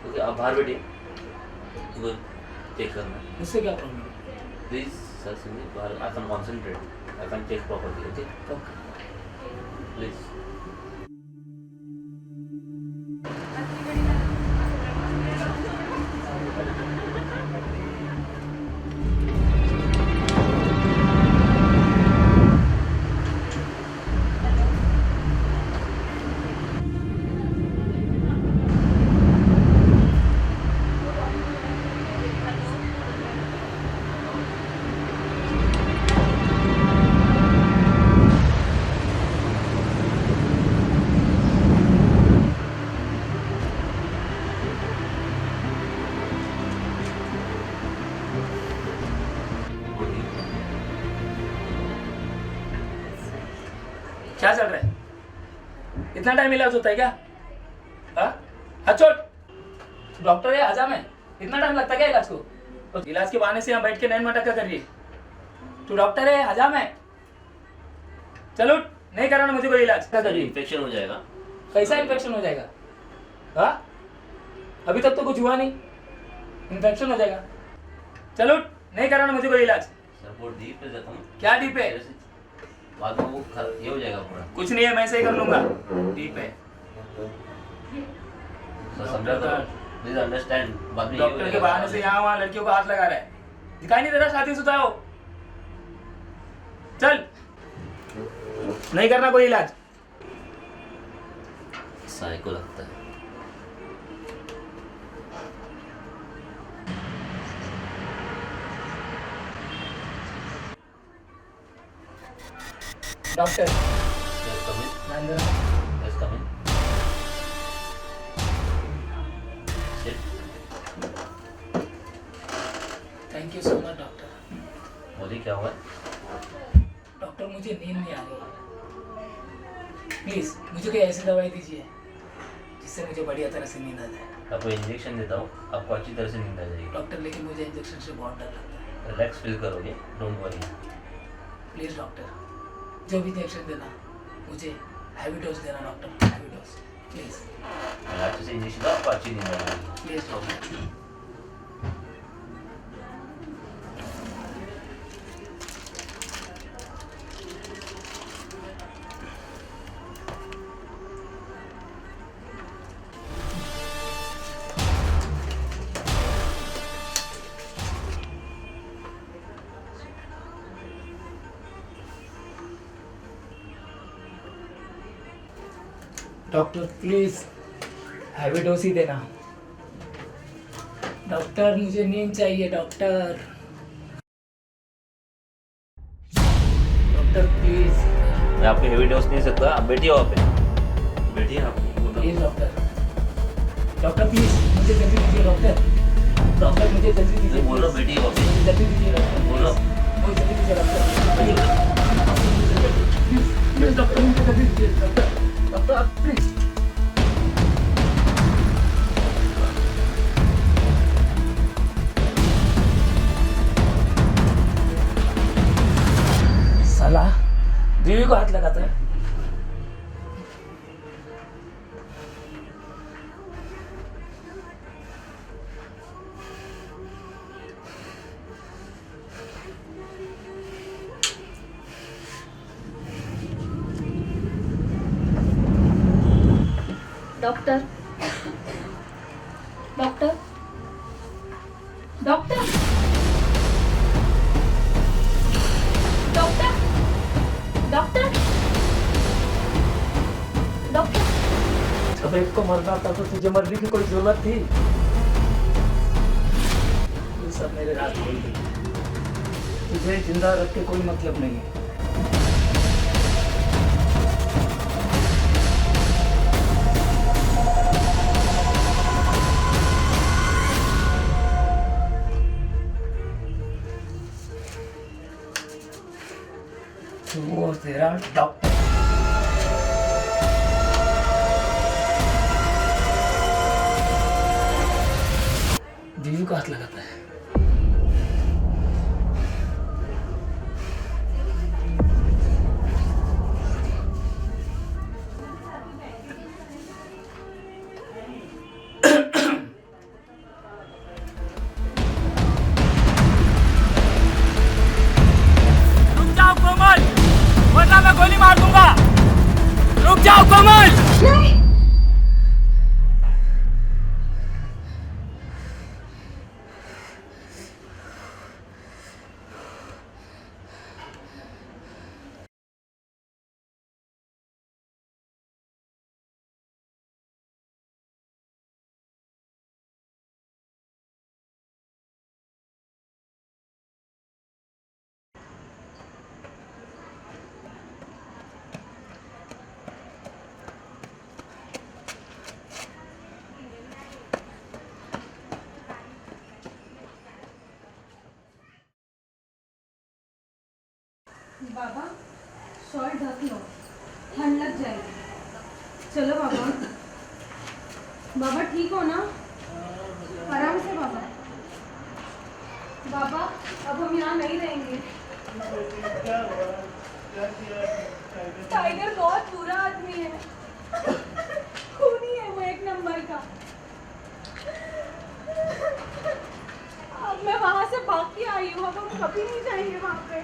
ओके आप बाहर बैठिए, वो चेक करना है। मुझसे क्या प्रॉब्लम है? प्लीज सर सुनिए, बाहर I can concentrate, I can check properly. Okay okay please. क्या चल रहा है? इतना टाइम इलाज होता है क्या? हाँ छोड़, डॉक्टर है हजाम है, इतना टाइम लगता है क्या इलाज को? तो इलाज के बहाने से यहाँ बैठ के नैन मटका कर रही है। तू डॉक्टर है हजाम है, चलो नहीं कराना मुझे कोई इलाज। क्या कर रही है? इन्फेक्शन हो जाएगा। कैसा इन्फेक्शन हो जाएगा? हाँ अभी तक तो कुछ हुआ नहीं, इन्फेक्शन हो जाएगा। चलो नहीं कराना मुझे कोई इलाज। सर वो डीप है ज़ख्म। क्या डीप है? बाद में वो ये हो जाएगा पूरा। कुछ नहीं है, मैं सही कर लूंगा। डीप है सर समझा करो, प्लीज अंडरस्टैंड। बाद में डॉक्टर के बहाने से यहाँ वहाँ लड़कियों को हाथ लगा रहा है, दिखाई नहीं दे रहा शादीशुदा हो। चल नहीं करना कोई इलाज। साइको लगता है। Doctor Yes, come in. अंदर। Yes, come in. Sit. Thank you so much doctor. बोलिए क्या हुआ? डॉक्टर मुझे नींद नहीं आ रही है, प्लीज मुझे कोई ऐसी दवाई दीजिए जिससे मुझे बढ़िया तरह से नींद आ जाए। आपको इंजेक्शन देता हूँ, आपको अच्छी तरह से नींद आ जाएगी। डॉक्टर लेकिन मुझे इंजेक्शन से बहुत डर लगता है। रिलैक्स फील करोगे, डोंट वरी। प्लीज़ डॉक्टर, जो भी इंजेक्शन देना मुझे हैवी डोज देना डॉक्टर, हैवी डोज प्लीज़। मैं अच्छे से इंजेक्शन दूँ, आपको अच्छी नींद आ जाएगी। Please doctor. Doctor please heavy dose ही देना। डॉक्टर मुझे नींद चाहिए डॉक्टर। Doctor please. मैं आपको हेवी डोज नहीं दे सकता, आप बैठिए वहाँ पे, बैठिए आप। प्लीज डॉक्टर, डॉक्टर प्लीज मुझे जल्दी दीजिए डॉक्टर। डॉक्टर मुझे जल्दी दीजिए। बोलो बैठिए वहाँ पे, जल्दी दीजिए डॉक्टर। बोलो मुझे जल्दी दीजिए डॉक्टर। प्लीज डॉक्टर मुझे जल्दी दीजिए डॉक्टर। Doctor please. साला बीवी को हाथ लगाता है। Doctor doctor doctor doctor doctor doctor. जब एक को मरना था तो तुझे मरने की कोई जरूरत थी? ये सब मेरे रात खोल गई। तुझे जिंदा रख के कोई मतलब नहीं है। वो तेरा डॉक्टर। बीवी को हाथ लगाता है। रुक जाओ कोमल, वरना मैं गोली मार दूंगा। रुक जाओ कोमल। नहीं। बाबा शॉल ढक लो, ठंड लग जाएगी। चलो बाबा। बाबा ठीक हो ना? आराम से बाबा। बाबा अब हम यहाँ नहीं रहेंगे। टाइगर बहुत बुरा आदमी है, खूनी है वो, एक नंबर का। अब मैं वहाँ से भाग के आई हूँ, अब हम कभी नहीं जाएंगे वहाँ पे।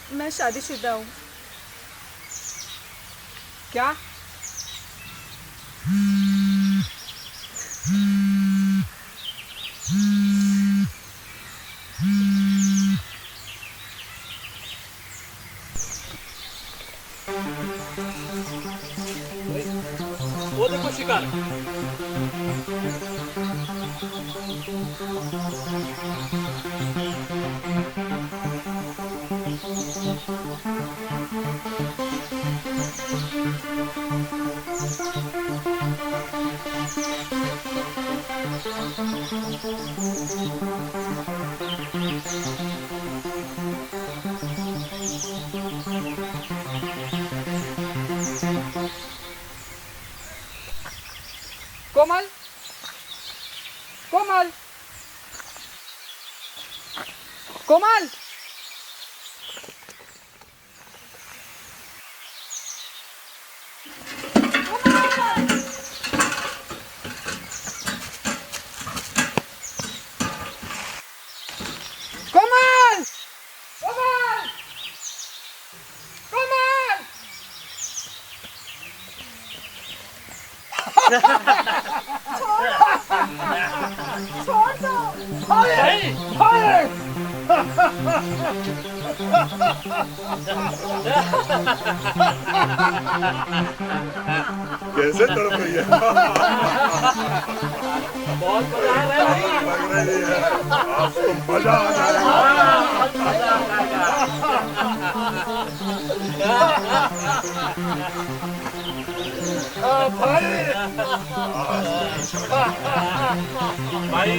मैं शादीशुदा हूँ। क्या? वो देखो शिकार। कोमल, कोमल, कोमल, कोमल, कोमल, कोमल। छोड़ दो। कैसे तड़प रही है? बहुत मजा आ रहा है भाई। लग रही है आपको मजा आ भाई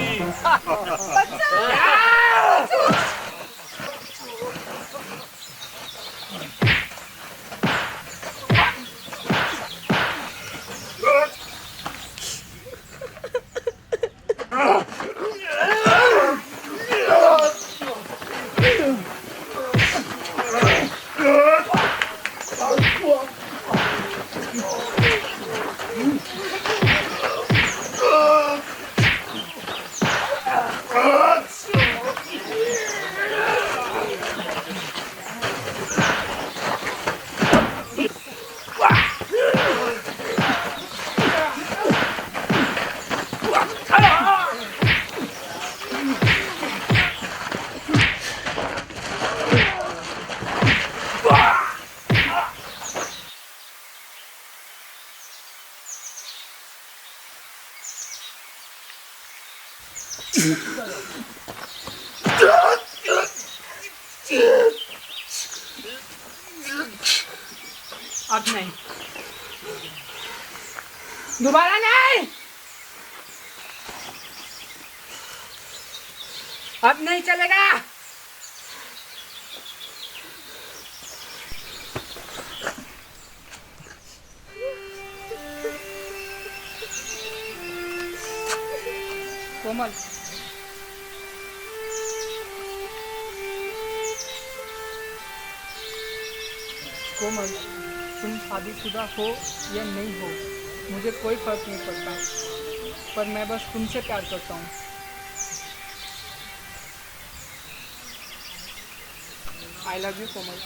अब नहीं, दोबारा नहीं, अब नहीं चलेगा। कोमल, कोमल, तुम शादीशुदा हो या नहीं हो मुझे कोई फर्क नहीं पड़ता, पर मैं बस तुमसे प्यार करता हूँ। आई लव यू कोमल।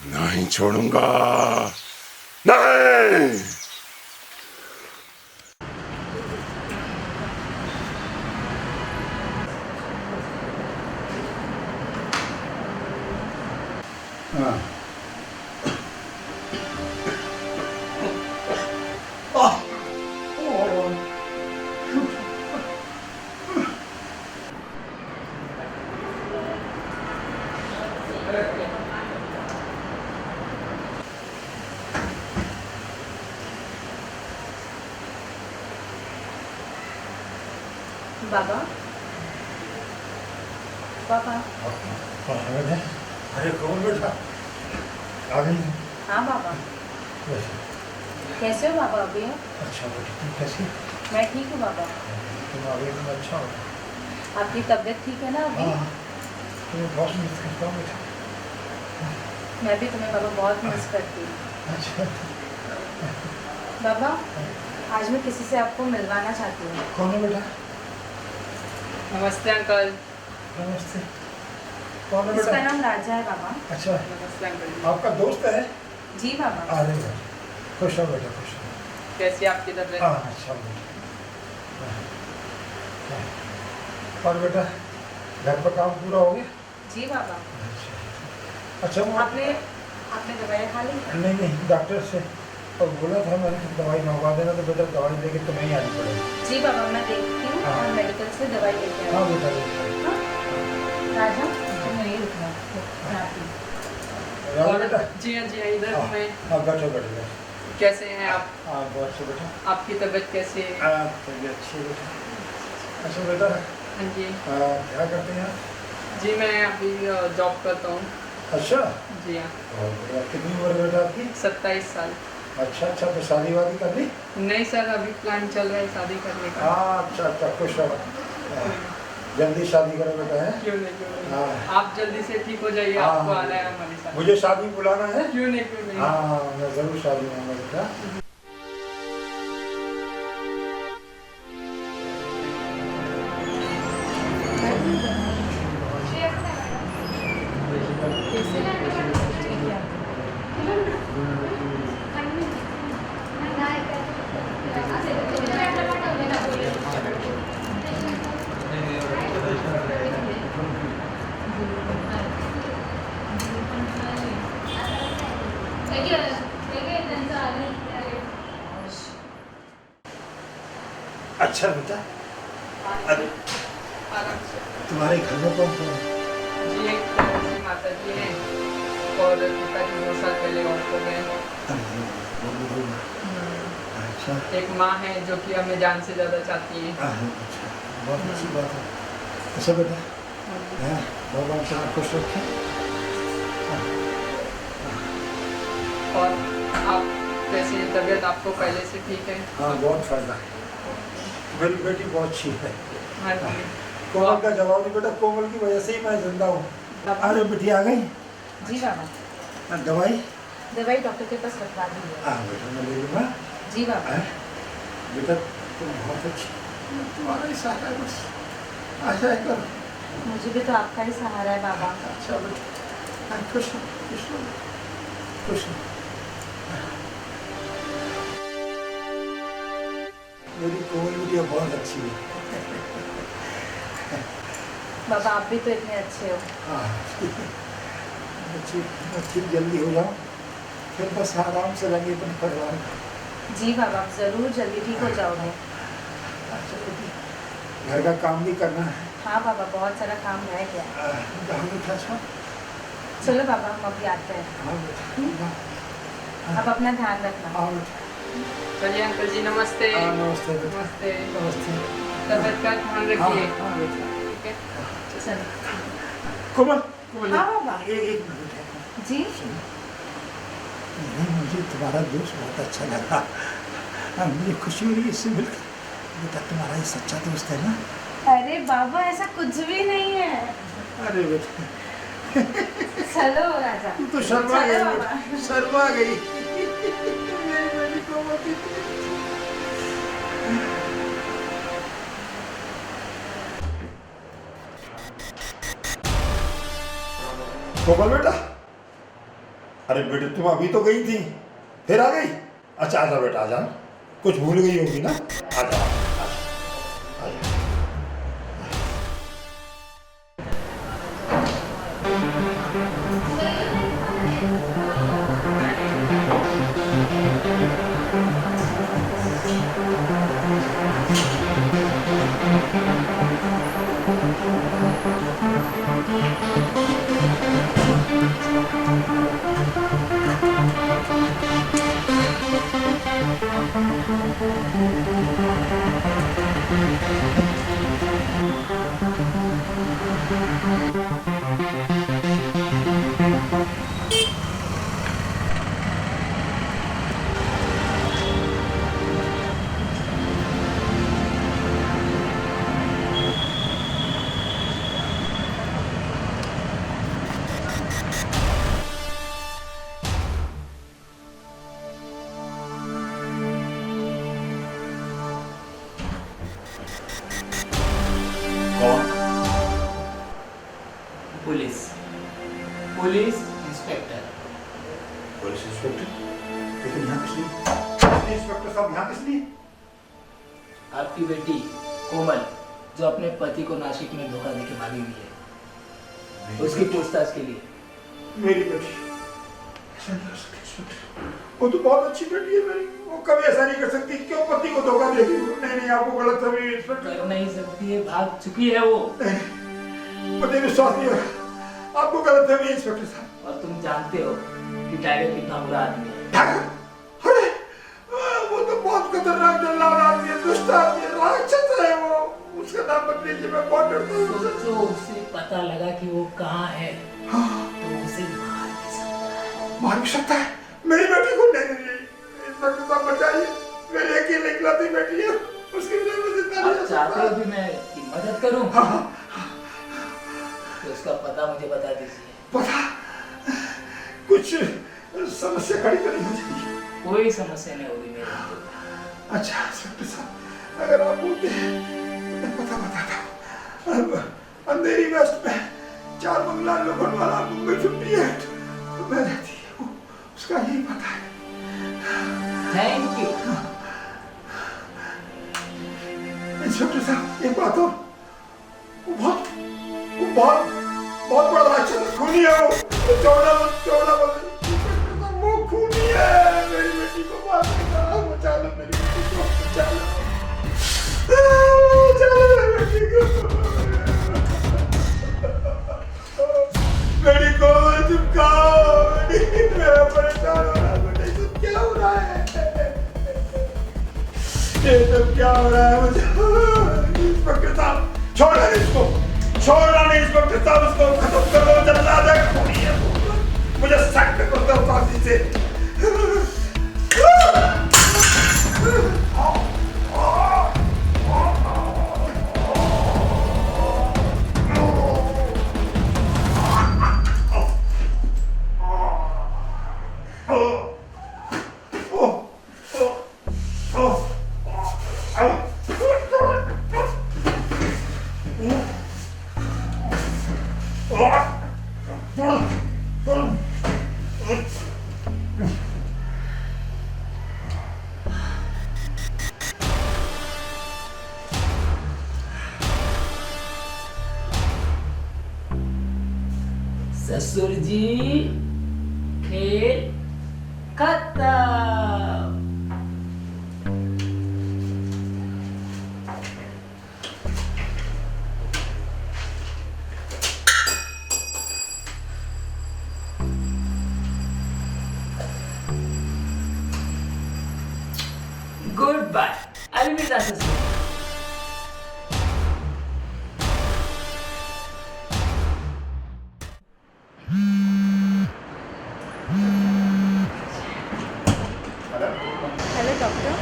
नहीं छोड़ूंगा, नहीं। बाबा, पापा। अरे कौन बेटा आ गई? हाँ बाबा। कैसे हो बाबा अभी? अच्छा बेटी तुम कैसी? मैं ठीक हूँ बाबा। तुम आ गई तो अच्छा हो। आपकी तबीयत ठीक है ना अभी? हाँ, तुम्हें बहुत मिस करता हूँ बेटा। मैं भी तुम्हें बाबा बहुत मिस करती हूँ। अच्छा बाबा, आज मैं किसी से आपको मिलवाना चाहती हूँ। कौन है बेटा? नमस्ते अंकल। नमस्ते। कौन है इसका बेटा? नाम राजा है बाबा। अच्छा, नमस्ते अंकल। आपका दोस्त है? जी बाबा। अरे वाह, खुश हो बेटा, खुश हो। कैसी आपकी तबीयत? हाँ, अच्छा बेटा। हाँ। और बेटा, घर पर काम पूरा हो गया? जी बाबा। अच्छा वो आपने दवाइयाँ खा ली? नहीं नहीं, डॉक्टर से और बोला था मैंने कि दवाई मंगवा देना, तो बेटा दवाई लेके तुम्हें ही आनी पड़ेगी। जी बाबा, मैं देखती हूँ हाँ। और मेडिकल से दवाई लेके हाँ आऊँ। बेटा, राजा तुम नहीं रुकना, राजा बेटा। जी हाँ इधर हूँ मैं। हाँ बैठो बैठो। कैसे हैं आप? हाँ बहुत अच्छा बेटा। आपकी तबीयत कैसी है? तबीयत अच्छी है बेटा। अच्छा बेटा, हाँ जी। क्या करते हैं आप? जी मैं अभी जॉब करता हूँ। अच्छा, जी हाँ। बहुत बढ़िया। कितनी उम्र है बेटा आपकी? 27 साल। अच्छा अच्छा, तो शादी वादी कर ली? नहीं सर, अभी प्लान चल रहा है शादी करने का। हाँ अच्छा अच्छा, खुश हो। जल्दी शादी करो बेटा, है? क्यों नहीं। हाँ। आप जल्दी से ठीक हो जाइए, हाँ, आपको हाँ। आना है हमारे साथ। मुझे शादी बुलाना है? क्यों नहीं। हाँ, मैं जरूर शादी में आऊँगा बेटा। अच्छा बेटा, अरे तुम्हारे घर में कौन कौन है? जी एक जी माता जी हैं और पिताजी 2 साल पहले और हो गए। अच्छा, एक माँ है जो कि हमें जान से ज़्यादा चाहती है। अच्छा, बहुत अच्छी बात है। अच्छा बेटा, हाँ, भगवान तुम्हें खुश रखे। और आप कैसी है तबीयत? आपको पहले से ठीक है? हाँ बहुत फायदा है। मेरी बेटी बहुत अच्छी है। हाँ जी। कोमल का जवाब नहीं बेटा, कोमल की वजह से ही मैं जिंदा हूँ। अरे बेटी आ गई? जी बाबा। दवाई? दवाई डॉक्टर के पास रखवा दी है। हाँ बेटा, मैं ले लूँगा। जी बाबा। बेटा तुम बहुत अच्छी, तुम्हारा ही सहारा है बस। अच्छा है करो। मुझे भी तो आपका ही सहारा है बाबा। अच्छा बेटा, खुश हो, खुश हो, खुश हो। मेरी कोमल बिटिया बहुत अच्छी है। बाबा आप भी तो इतने अच्छे हो। हाँ अच्छी, ठीक जल्दी हो जाओ, फिर बस आराम से रहेंगे अपने परिवार में। जी बाबा, आप जरूर जल्दी ठीक हो जाओगे। अच्छा बेटी, घर का काम भी करना है। हाँ बाबा, बहुत सारा काम रह गया। गाँव में था अच्छा। चलो बाबा, हम अभी आते हैं। हाँ बेटा, आप अपना ध्यान रखना। हाँ बेटा। चलिए अंकल जी, नमस्ते। नमस्ते बेटा। नमस्ते। नमस्ते। तबीयत का ध्यान रखिए। हाँ बेटा। ठीक है। चलो। कोमल, कोमल। हाँ बाबा। एक मिनट। जी। नहीं, मुझे तुम्हारा दोस्त बहुत अच्छा लगा। मुझे खुशी हो रही है इससे मिलकर। बेटा तुम्हारा ये सच्चा दोस्त है ना? अरे बाबा, ऐसा कुछ भी नहीं है। अरे बेटा, चलो राजा। तू तो शर्मा चलो गई बाबा। बेटा, शर्मा गई। मेरी कोमल की। कोमल बेटा, अरे बेटे तुम अभी तो गई थी, फिर आ गई? अच्छा आजा बेटा, आजा। कुछ भूल गई होगी ना? आजा, आजा, आजा। कौन? Police inspector. Police inspector? लेकिन यहाँ किस लिए? इंस्पेक्टर साहब यहाँ किस लिए? आपकी बेटी कोमल जो अपने पति को नासिक में धोखा देके भागी हुई है, उसकी पूछताछ के लिए। मेरी बेटी ऐसा नहीं कर सकती इंस्पेक्टर, वो तो बहुत अच्छी बेटी है मेरी, वो कभी ऐसा नहीं कर सकती। क्यों पति को धोखा देगी? नहीं आपको गलत समझ इंस्पेक्टर। कर नहीं सकती है, भाग चुकी है वो। मुझे विश्वास नहीं हो रहा, आपको गलत समझ इंस्पेक्टर साहब। और तुम जानते हो कि टाइगर कितना बुरा आदमी है। अरे वो तो बहुत खतरनाक जल्लाद आदमी है, दुष्ट आदमी है, राक्षस है वो। उसका नाम मत लीजिए, मैं बहुत डरता हूँ। सोचो उसे पता लगा कि वो कहाँ है तो उसे मार भी सकता है। मार भी सकता है? मेरी बेटी को नहीं इंस्पेक्टर साहब बचाइए, मेरी अकेली इकलौती बेटी है, उसकी वजह से जिंदा नहीं हो सकता। चाहते हो कि मैं इसकी मदद करूं? तो उसका पता मुझे बता दीजिए। पता? कुछ समस्या खड़ी तो नहीं हो जाएगी? कोई समस्या नहीं होगी मेरे को। अच्छा इंस्पेक्टर साहब, अगर आप बोलते हैं तो मैं पता बताता हूँ। अंधेरी वेस्ट में 4 बंगला लोखंडवाला मुंबई 58 मैं रहती हूँ, उसका यही पता है। थैंक यू इंस्पेक्टर साहब। एक बात और, वो बहुत बड़ा राक्षस खूनी है वो। चौड़ा वो खूनी है। मेरी बेटी को मार देगा, बचा लो मेरी बेटी को, बचा लो मेरी बेटी को। मेरी कोमल चुपकाओ, मेरा परेशान हो रहा बेटे, सब क्या हो रहा है? ये सब क्या हो रहा है मुझे? इंस्पेक्टर साहब छोड़ना नहीं इसको, छोड़ना नहीं इंस्पेक्टर साहब, उसको खत्म कर दो। जल्लाद है, खूनी है, मुझे सख्त कर दो फांसी से। ससुर जी खेल खत्म। गुड बाय, अलविदा ससुर। हेलो डॉक्टर,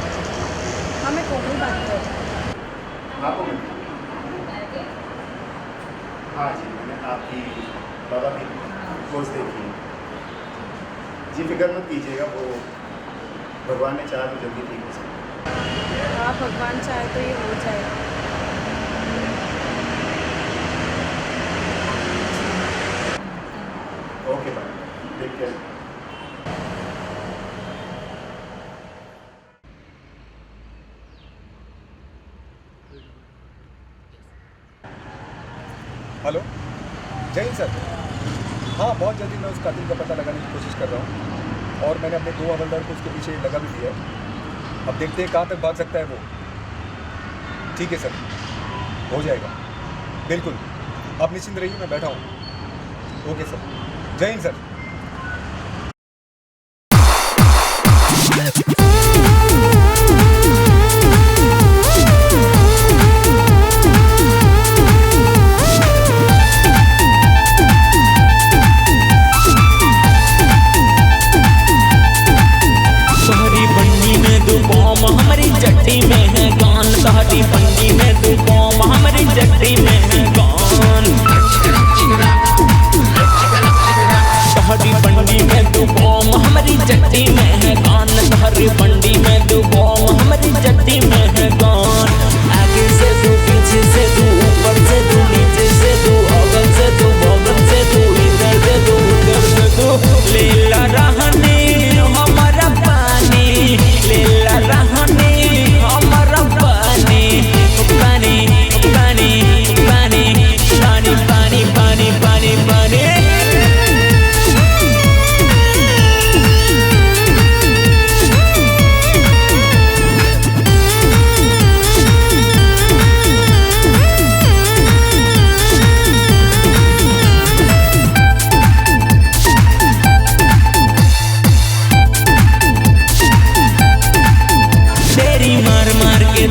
हाँ मैं कोमल बात कर रही हूँ। आपको हाँ जी, मैंने आपकी बाबा की पोस्ट देखी। जी फिक्र मत कीजिएगा, वो भगवान ने चाहा तो जल्दी ठीक हो सकता। हाँ भगवान चाहे तो ये हो जाए। Okay bye, take care. Hello Jai Hind sir. हाँ बहुत जल्दी मैं उस कातिल का पता लगाने की कोशिश कर रहा हूँ और मैंने अपने 2 हवलदार को उसके पीछे लगा भी दिया है। अब देखते हैं कहाँ तक भाग सकता है वो। ठीक है सर, हो जाएगा बिल्कुल, आप निश्चिंत रहिए, मैं बैठा हूँ। ओके सर, जय हिंद सर। हमारी जट्टी में है गान, तहरी पंडी में तू कौम हमारी जट्टी में है गान। तहरी पंडी में तू कौम हमारी जट्टी में है गान, तहरी पंडी में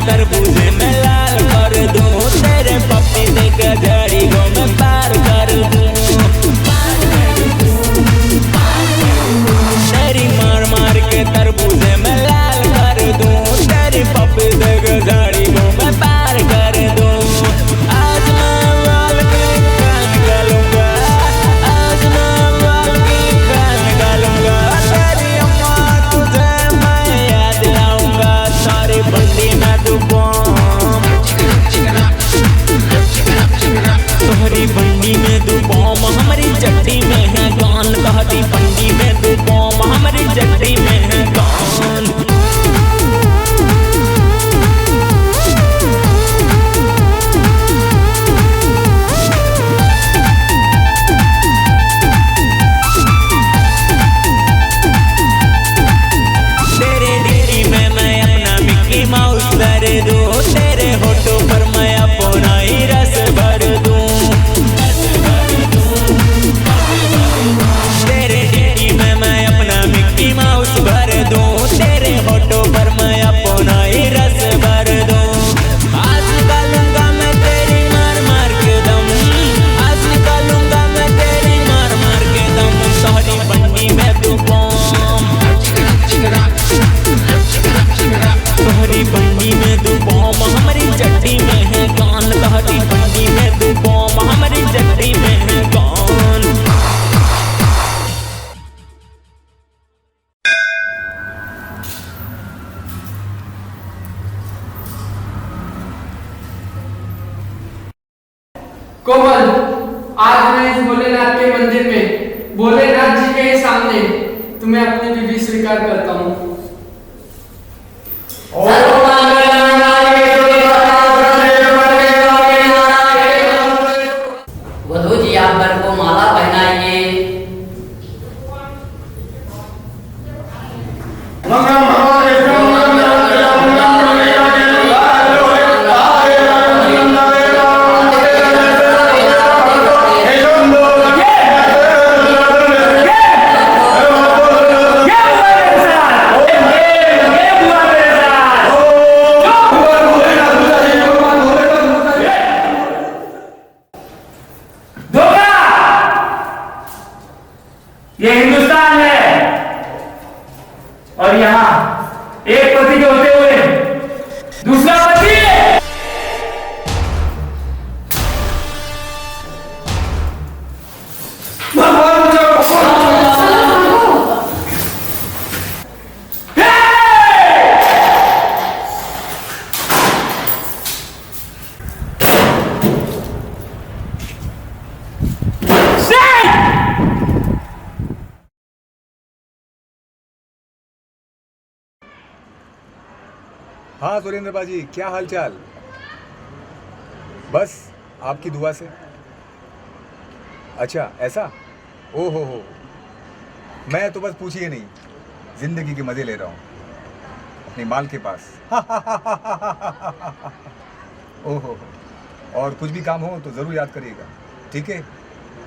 तरबूजे में लाल कर दूं, तेरे पपीते के जड़ी को मैं पार कर दूं। तेरी मार मार के तरबूजे में लाल कर दूं, तेरी पपीते के जड़ी को मैं पार कर दूं। आज मैं बाल के खाल निकालूंगा, आज मैं बाल के खाल निकालूंगा। तेरी अम्मा तुझे मैं याद लाऊंगा, सारी बंदी में तू बम, तोहरी बंडी में तू बम, हमारी चट्टी में है गान। कहती बंडी में तू बम, हमारी चट्टी में है गान। तेरे डेरी में मैं अपना मिक्की माउस कर दूं, तेरे होठों पर मैं अपना ही रस भर दूं। तेरे डेरी में मैं अपना मिक्की माउस भर दूं, तेरे होठों पर मैं अपना ही रस भर दूं। आज निकालूंगा मैं तेरी मार मार के दम, आज निकालूंगा मैं तेरी मार मार के दम। तोहरी बंडी में तू बम, तोहरी बंडी में तू बम, हमारी चट्टी में है गान। तोहरी बंडी में तू बम, हमारी चट्टी में है गान। कोमल, आज मैं इस भोलेनाथ के मंदिर में भोलेनाथ जी के सामने तुम्हें अपनी बीवी स्वीकार करता हूँ। वधू जी आप वर को माला पहनाइए। ये हिंदुस्तान है और यहाँ एक पति के होते हुए दूसरा पति है। हाँ सुरेंद्र बाजी, क्या हाल चाल? बस आपकी दुआ से। अच्छा ऐसा? ओ हो, मैं तो बस पूछिए नहीं, जिंदगी के मजे ले रहा हूँ अपनी माल के पास। ओहो, और कुछ भी काम हो तो ज़रूर याद करिएगा, ठीक है?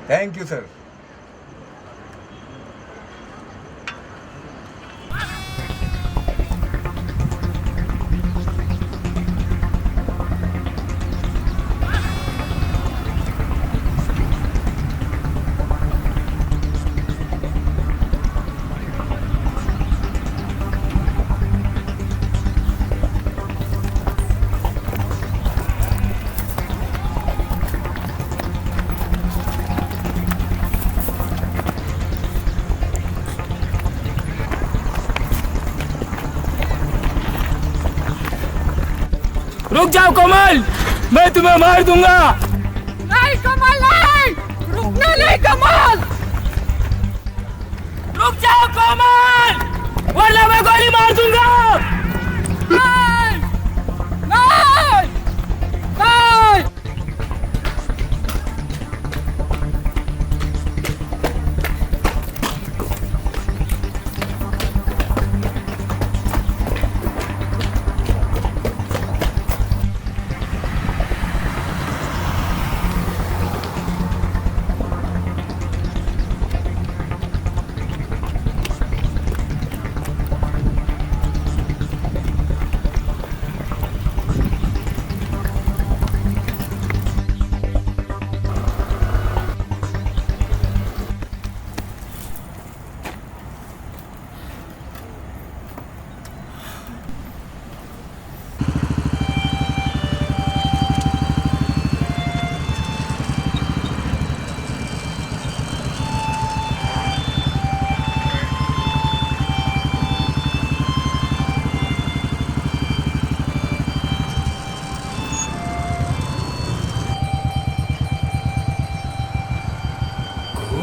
Thank you sir. रुक जाओ कोमल, मैं तुम्हें मार दूंगा। नहीं कमल नहीं, रुकना नहीं कमल। रुक जाओ कोमल, वरना मैं गोली मार दूंगा। नहीं, नहीं, नहीं।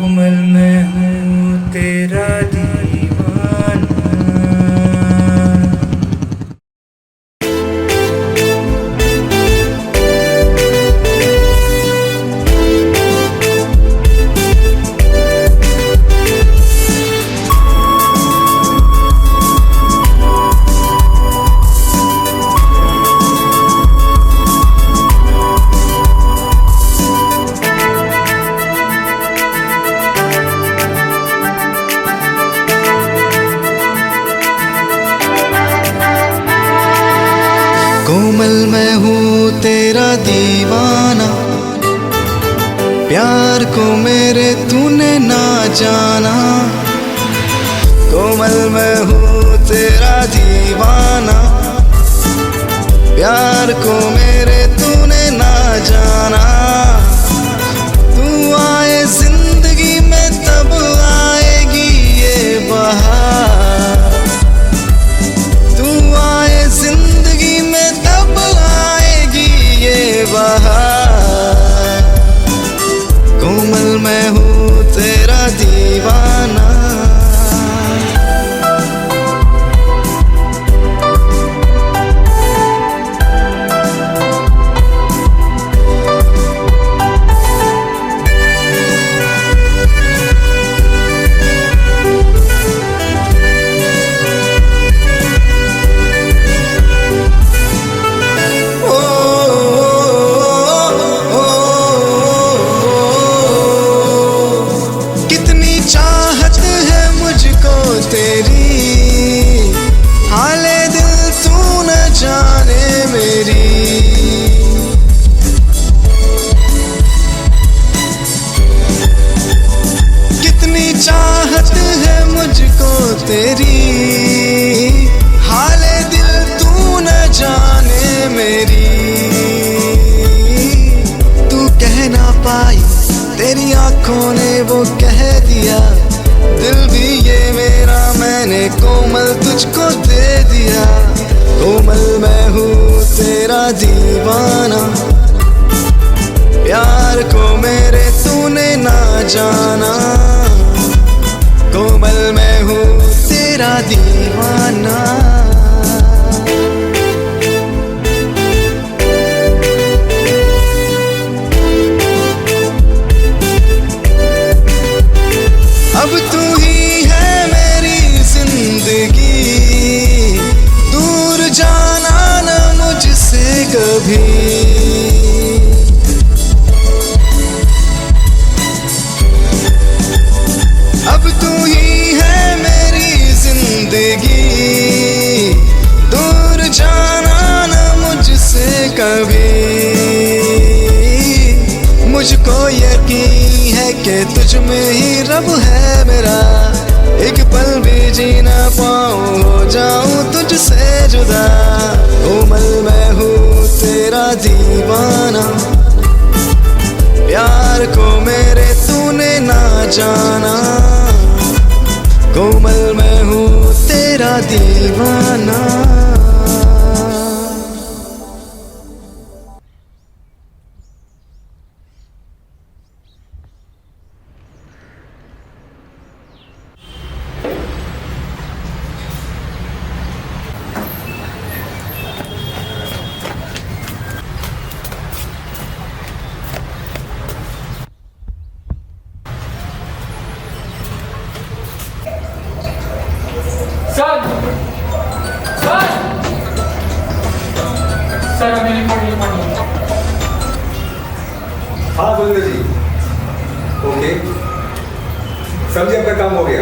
कोमल मैं हूँ तेरा दीवाना। कोमल मैं हूँ तेरा दीवाना, प्यार को मेरे तूने ना जाना। कोमल मैं हूँ तेरा दीवाना, प्यार को मेरे तूने ना जाना। तू आए जिंदगी में तब आएगी ये बहार, तू आए जिंदगी में तब आएगी ये बहार। कोमल मैं हूँ तेरा दीवाना। कितनी चाहत है मुझको तेरी, हाले दिल तू न जाने मेरी। कितनी चाहत है मुझको तेरी, हाले दिल तू न जाने मेरी। तू कह ना पाई तेरी आंखों ने वो कह दिया, दिल भी ये मेरा मैंने कोमल तुझको दे दिया। कोमल मैं हूँ तेरा दीवाना, प्यार को मेरे तूने ना जाना। कोमल मैं हूँ तेरा दीवाना। अब तू ही है मेरी जिंदगी, दूर जाना न मुझसे कभी। अब तू ही है मेरी जिंदगी, दूर जाना न मुझसे कभी। मुझको यकीन है कि तुझ में ही रब है मेरा, एक पल भी जी ना पाऊँ हो जाऊँ तुझसे जुदा। कोमल मैं हूँ तेरा दीवाना, प्यार को मेरे तूने ना जाना। कोमल मैं हूँ तेरा दीवाना। सर सर सर मेरी पढ़ी हाँ बोलिए जी। ओके समझे, आपका काम हो गया।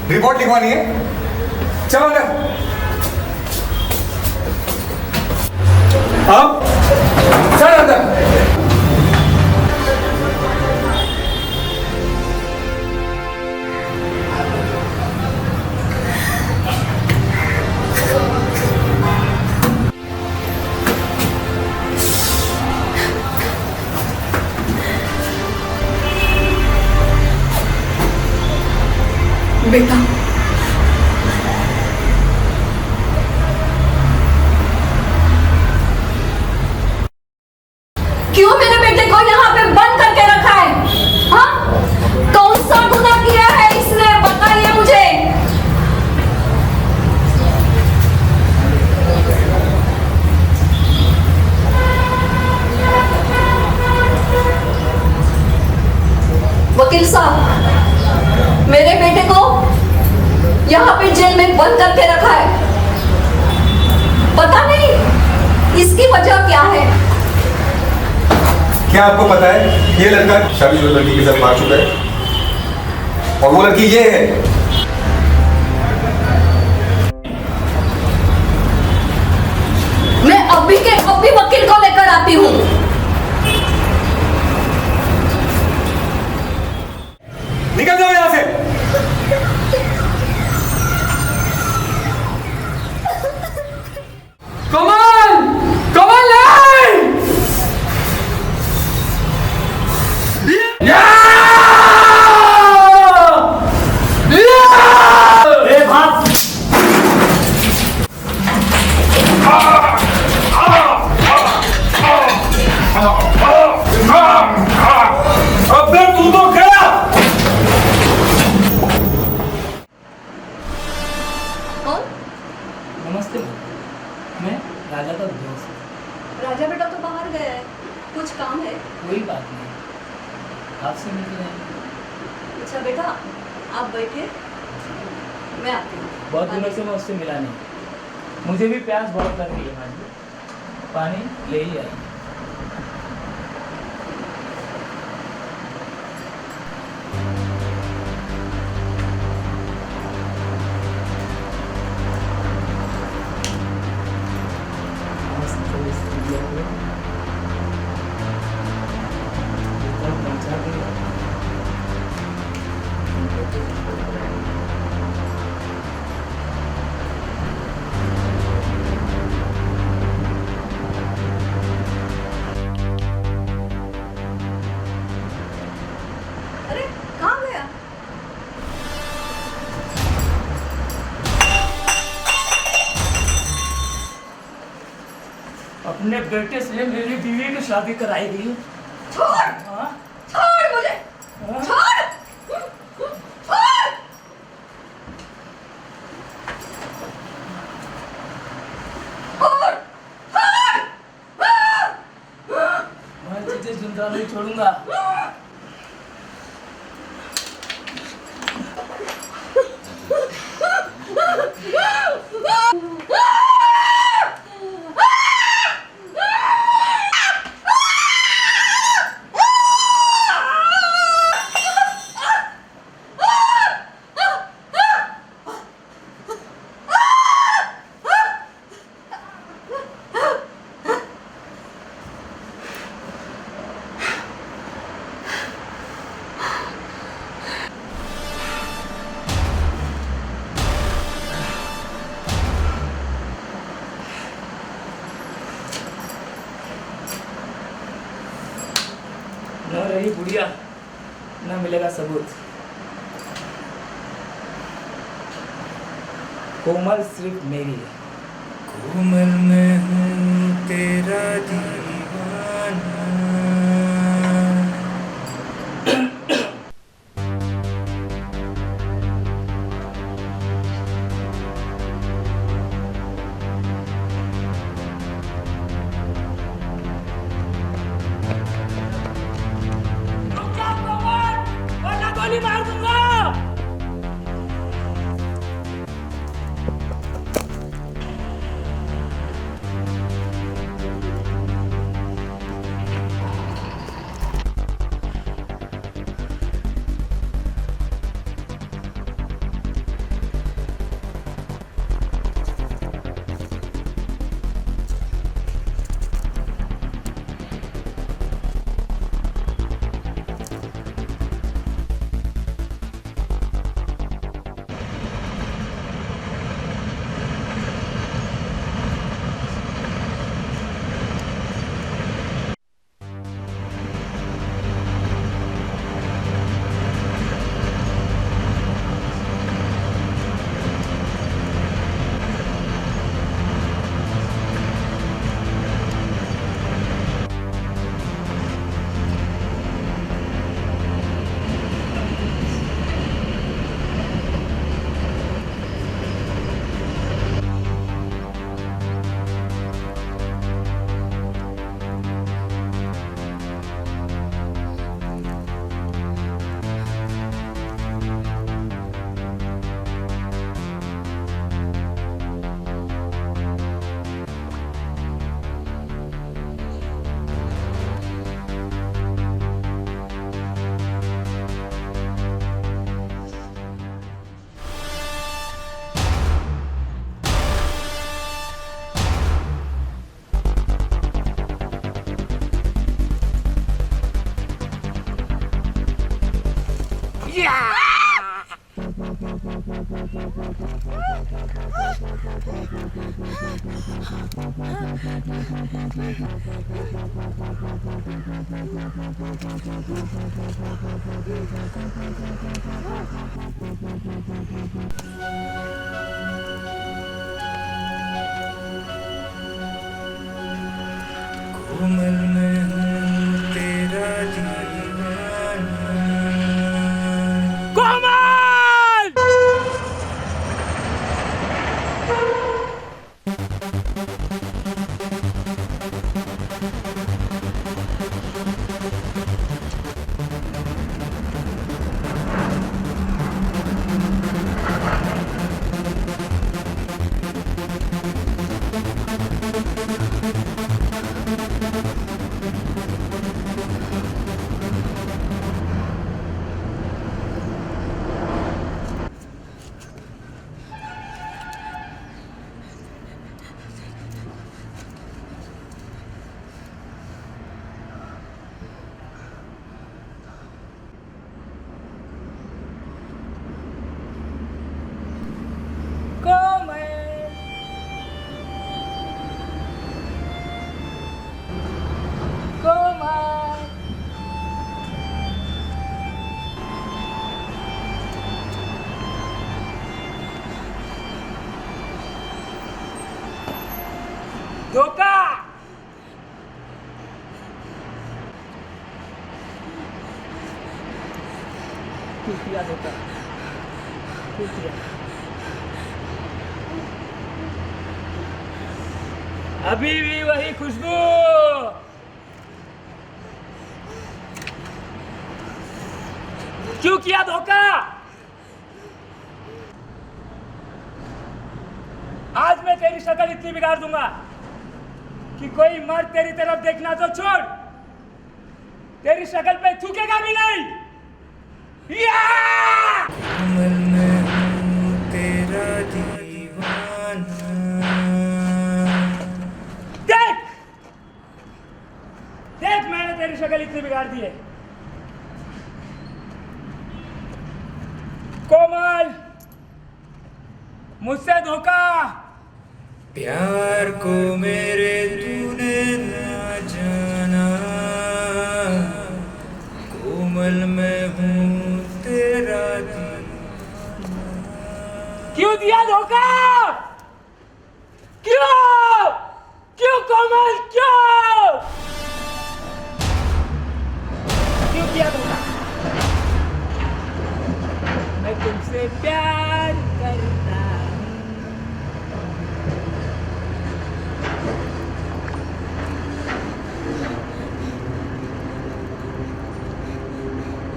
रिपोर्ट लिखवानी है, चलो ना। अब सर अंदर। बेटा क्यों मेरे बेटे को यहाँ पे बंद साहब, मेरे बेटे को यहाँ पे जेल में बंद करके रखा है। पता नहीं इसकी वजह क्या है। क्या आपको पता है ये लड़का शादीशुदा लड़की के साथ मार चुका है और वो लड़की ये है। मैं अभी के अभी वकील को लेकर आती हूँ। निकल जाओ यहाँ से। कमल, कमल नहीं। अबे तू तो गया। कौन? नमस्ते, मैं राजा का दोस्त। राजा बेटा तो बाहर गया है, कुछ काम है। कोई बात नहीं, आपसे मिलते हैं। अच्छा बेटा, आप बैठे, मैं आती हूँ। बहुत दिनों से मैं उससे मिला नहीं। मुझे भी प्यास बहुत लग रही है माँ जी, पानी ले ही आई। अरे कहाँ गया? अपने बेटे से मेरी बीवी की शादी कराई गई। छोड़, छोड़ मुझे, छोड़, छोड़। मैं तुझे जिंदा नहीं छोड़ूंगा। न रही बुढ़िया, न मिलेगा सबूत। कोमल सिर्फ मेरी है। कोमल मैं हूँ तेरा दीवाना। गोली मार दूंगा। कोमल मैं हूँ तेरा दीवाना। कोमल! धोखा! क्यों किया धोखा? क्यों किया? अभी भी वही खुशबू। क्यों किया धोखा? आज मैं तेरी शक्ल इतनी बिगाड़ दूंगा कि कोई मर्द तेरी तरफ देखना तो छोड़, तेरी शक्ल पे थूकेगा भी नहीं। कोमल मैं हूँ तेरा दीवाना। देख, देख मैंने तेरी शक्ल इतनी बिगाड़ दी है। कोमल, मुझसे धोखा। प्यार को मेरे तूने ना जाना। कोमल मैं हूँ तेरा दीवाना। क्यों दिया धोखा? क्यों? क्यों कोमल, क्यों? क्यों किया धोखा? मैं तुमसे प्यार करता हूँ।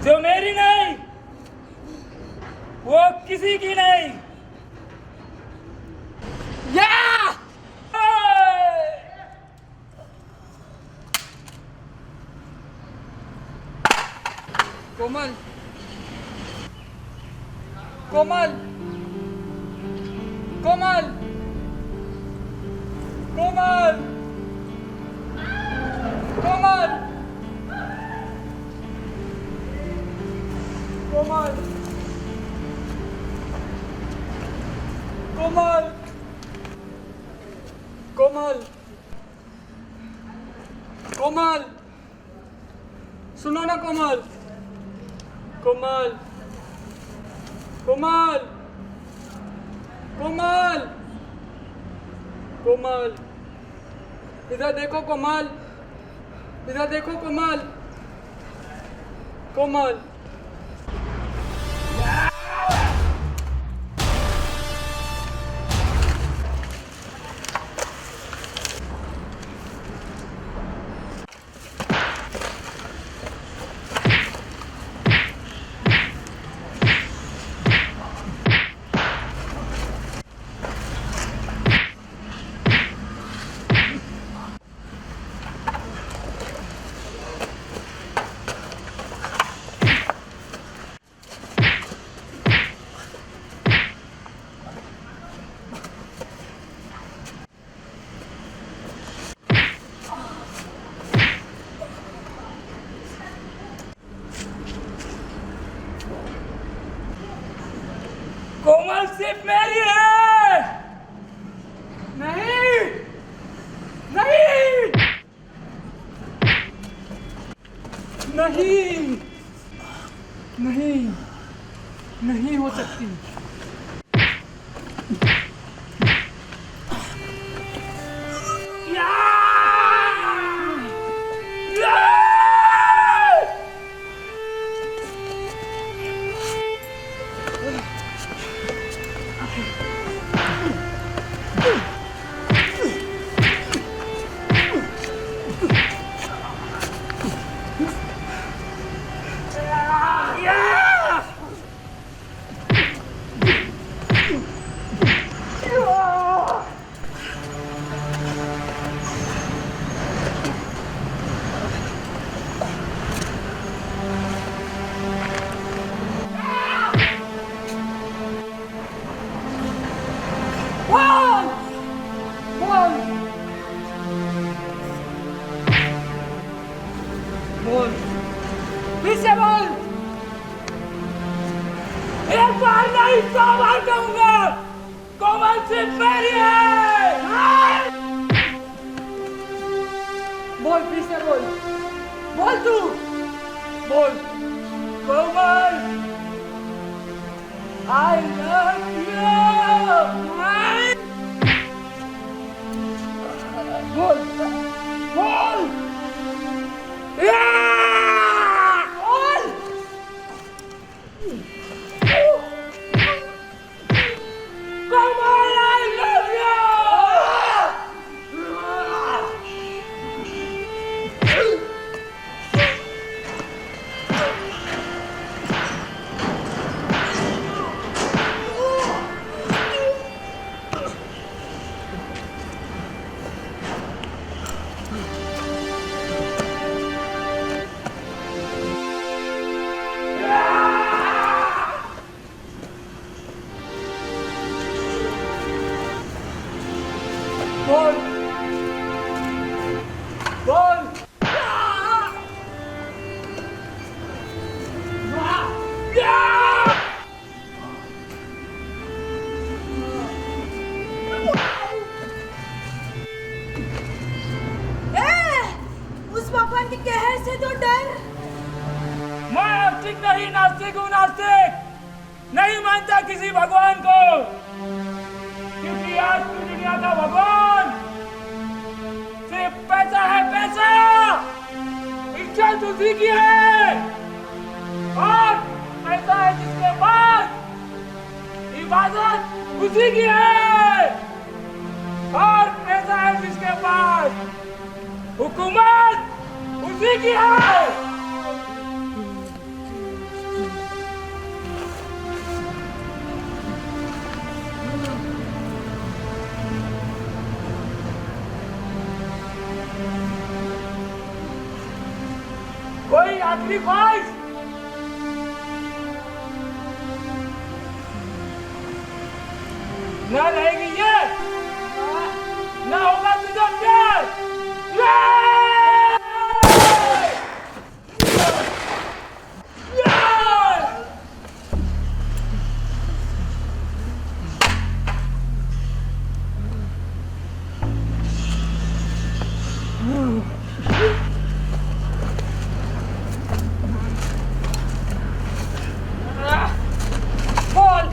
जो मेरी नहीं, वो किसी की नहीं। या! कोमल, कोमल, कोमल, कोमल, कोमल, कोमल, कोमल, कोमल, कोमल, सुनो ना कोमल, कोमल, कोमल, कोमल, कोमल, इधर देखो कोमल, इधर देखो कोमल, कोमल। बोल फिर से बोल, बोल तू, बोल कोमल, I love you. बोल, बोल, बोल, कोमल, I love you. बोल, बोल, उस भगवान के कहर से तो डर। मैं नास्तिक नहीं, नास्तिक हूँ नास्तिक, नहीं मानता किसी भगवान को, क्योंकि आज की दुनिया का भगवान सिर्फ पैसा है, पैसा, इज्जत उसी की है, और पैसा है जिसके पास, इबादत उसी की है, और पैसा है जिसके पास, हुकूमत उसी की है। कोई आखिरी ख्वाहिश? न रहेगी ये, न होगा तुझे प्यार। बोल,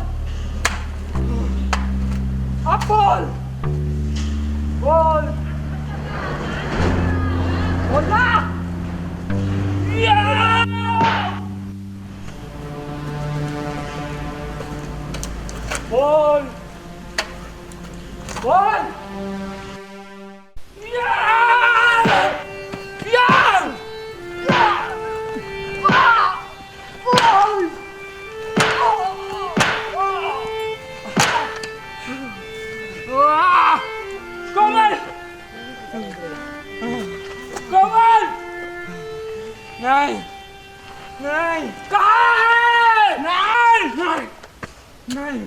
अब बोल, बोल, बोलना। बोल, बोल, कोमल, कोमल, नहीं, नहीं, कहाँ है? नहीं, नहीं, नहीं,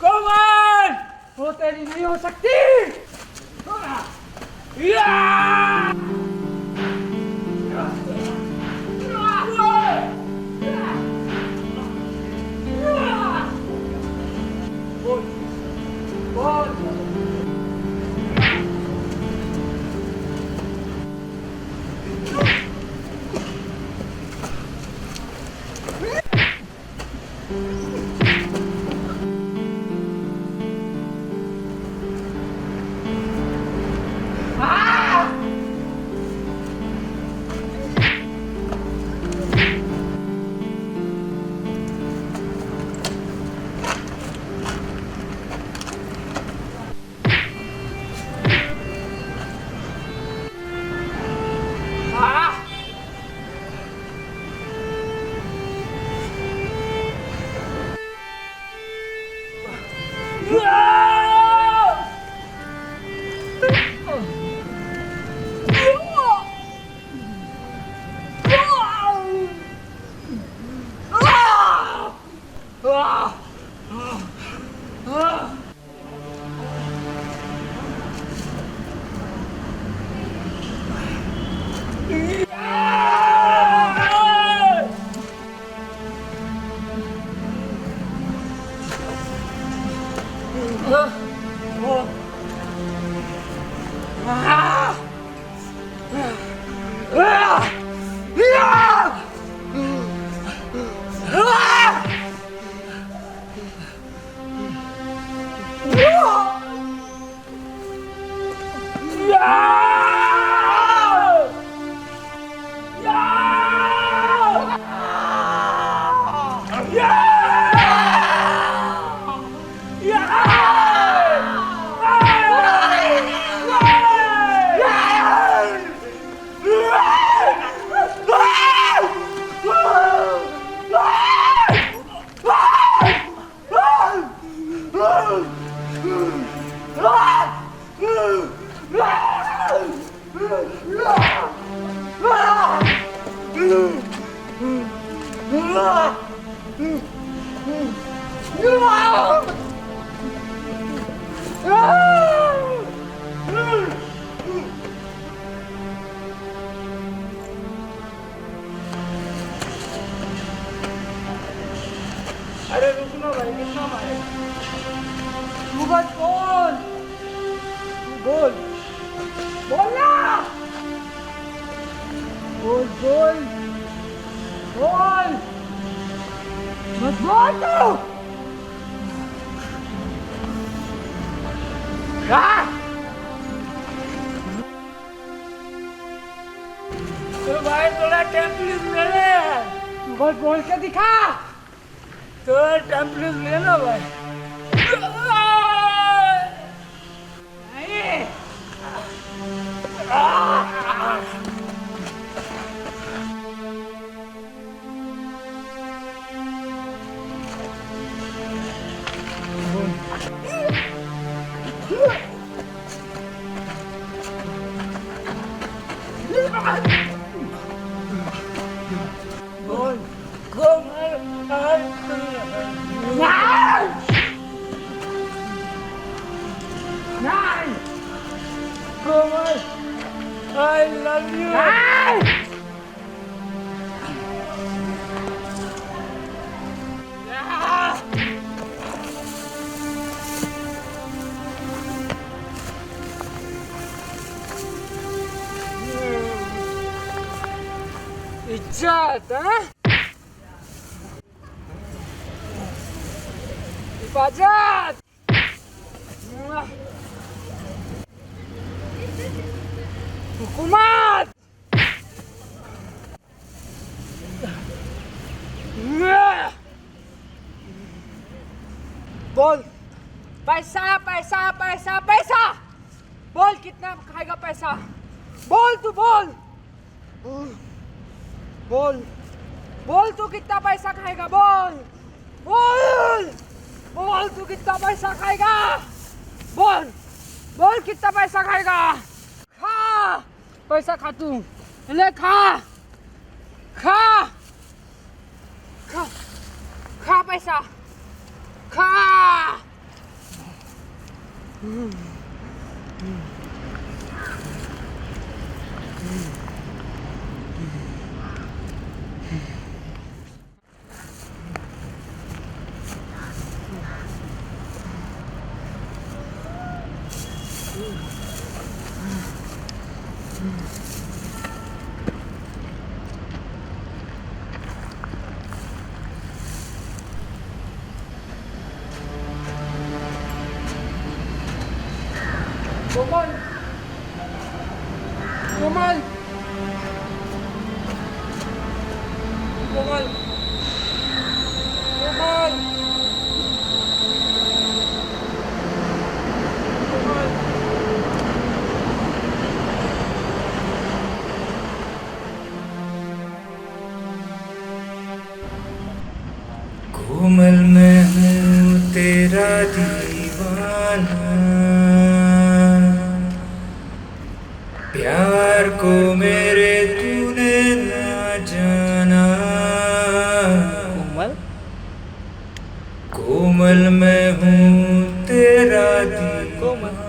कोमल, वो तेरी नहीं हो सकती। बोल, बोल, Ah! बोल बोल बोल ना बोल बोल बोल बस बोल तू तो भाई थोड़ा टेम्पलेट ले ले बोल बोल के दिखा तो टेम्पलेट ले लो भाई नहीं बोल कोमल नहीं कोमल I love you इज्जत हाँ हिफाजत हुकूमत बोल पैसा पैसा पैसा पैसा बोल कितना खाएगा पैसा बोल तू बोल बोल बोल तू कितना पैसा खाएगा बोल बोल बोल तू कितना पैसा खाएगा बोल बोल कितना पैसा खाएगा खा पैसा खा तू ले खा खा खा खा पैसा खा कोमल कोमल कोमल कोमल कोमल मैं हूँ तेरा दीवाना प्यार को मेरे तूने ना जाना कोमल कोमल मैं हूँ तेरा दीवाना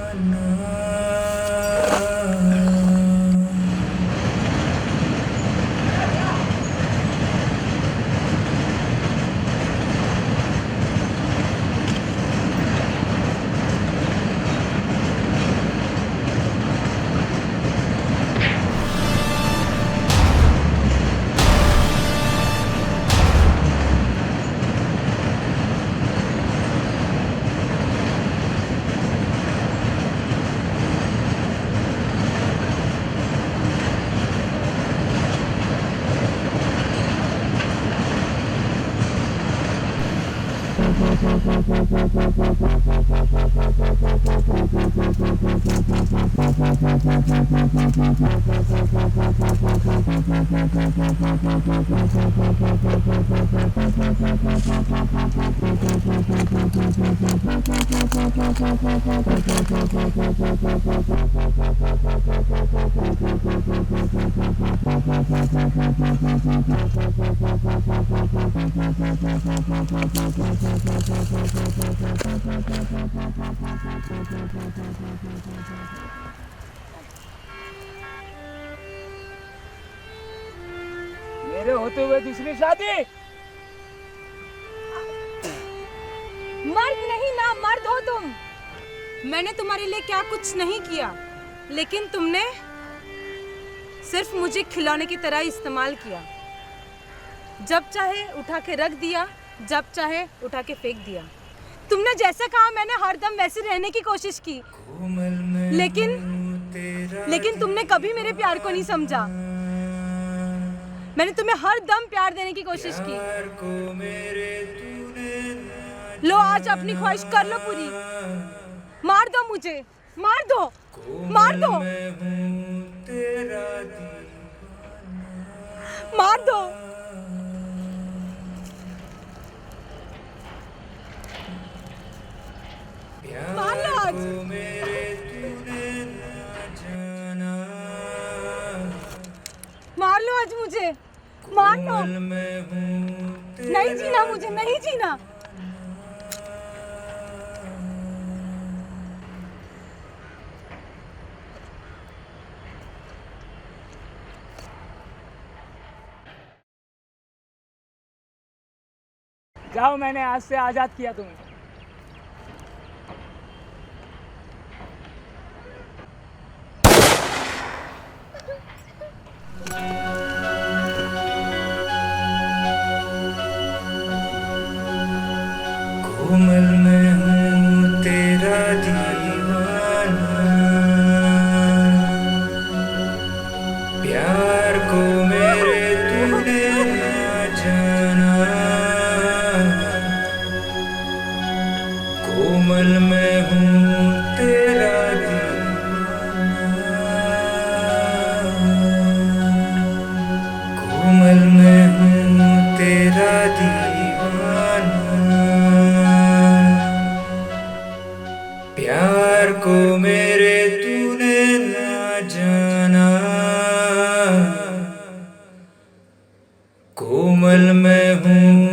मेरे होते हुए दूसरी शादी मर्द नहीं ना मर्द हो तुम मैंने तुम्हारे लिए क्या कुछ नहीं किया, लेकिन तुमने सिर्फ मुझे खिलौने की तरह इस्तेमाल किया। जब चाहे उठा के रख दिया, जब चाहे उठा के फेंक दिया। तुमने जैसा कहा मैंने हरदम वैसे रहने की कोशिश की, लेकिन तुमने कभी मेरे प्यार को नहीं समझा। मैंने तुम्हें हर दम प्यार देने की कोशिश की। लो आज अपनी ख्वाहिश कर लो पूरी। मार दो मुझे, मार दो, मार दो, मार दो। मार लो आज। मार लो आज मुझे, मार लो। नहीं जीना मुझे, नहीं जीना। जाओ, मैंने आज से आजाद किया तुम्हें। कोमल मैं हूँ तेरा दीवाना, प्यार को मेरे तूने ना जाना। कोमल मैं हूँ तेरा दीवाना, कोमल मैं हूँ तेरा दीवाना। प्यार को मेरे तूने ना जाना। कोमल मैं हूँ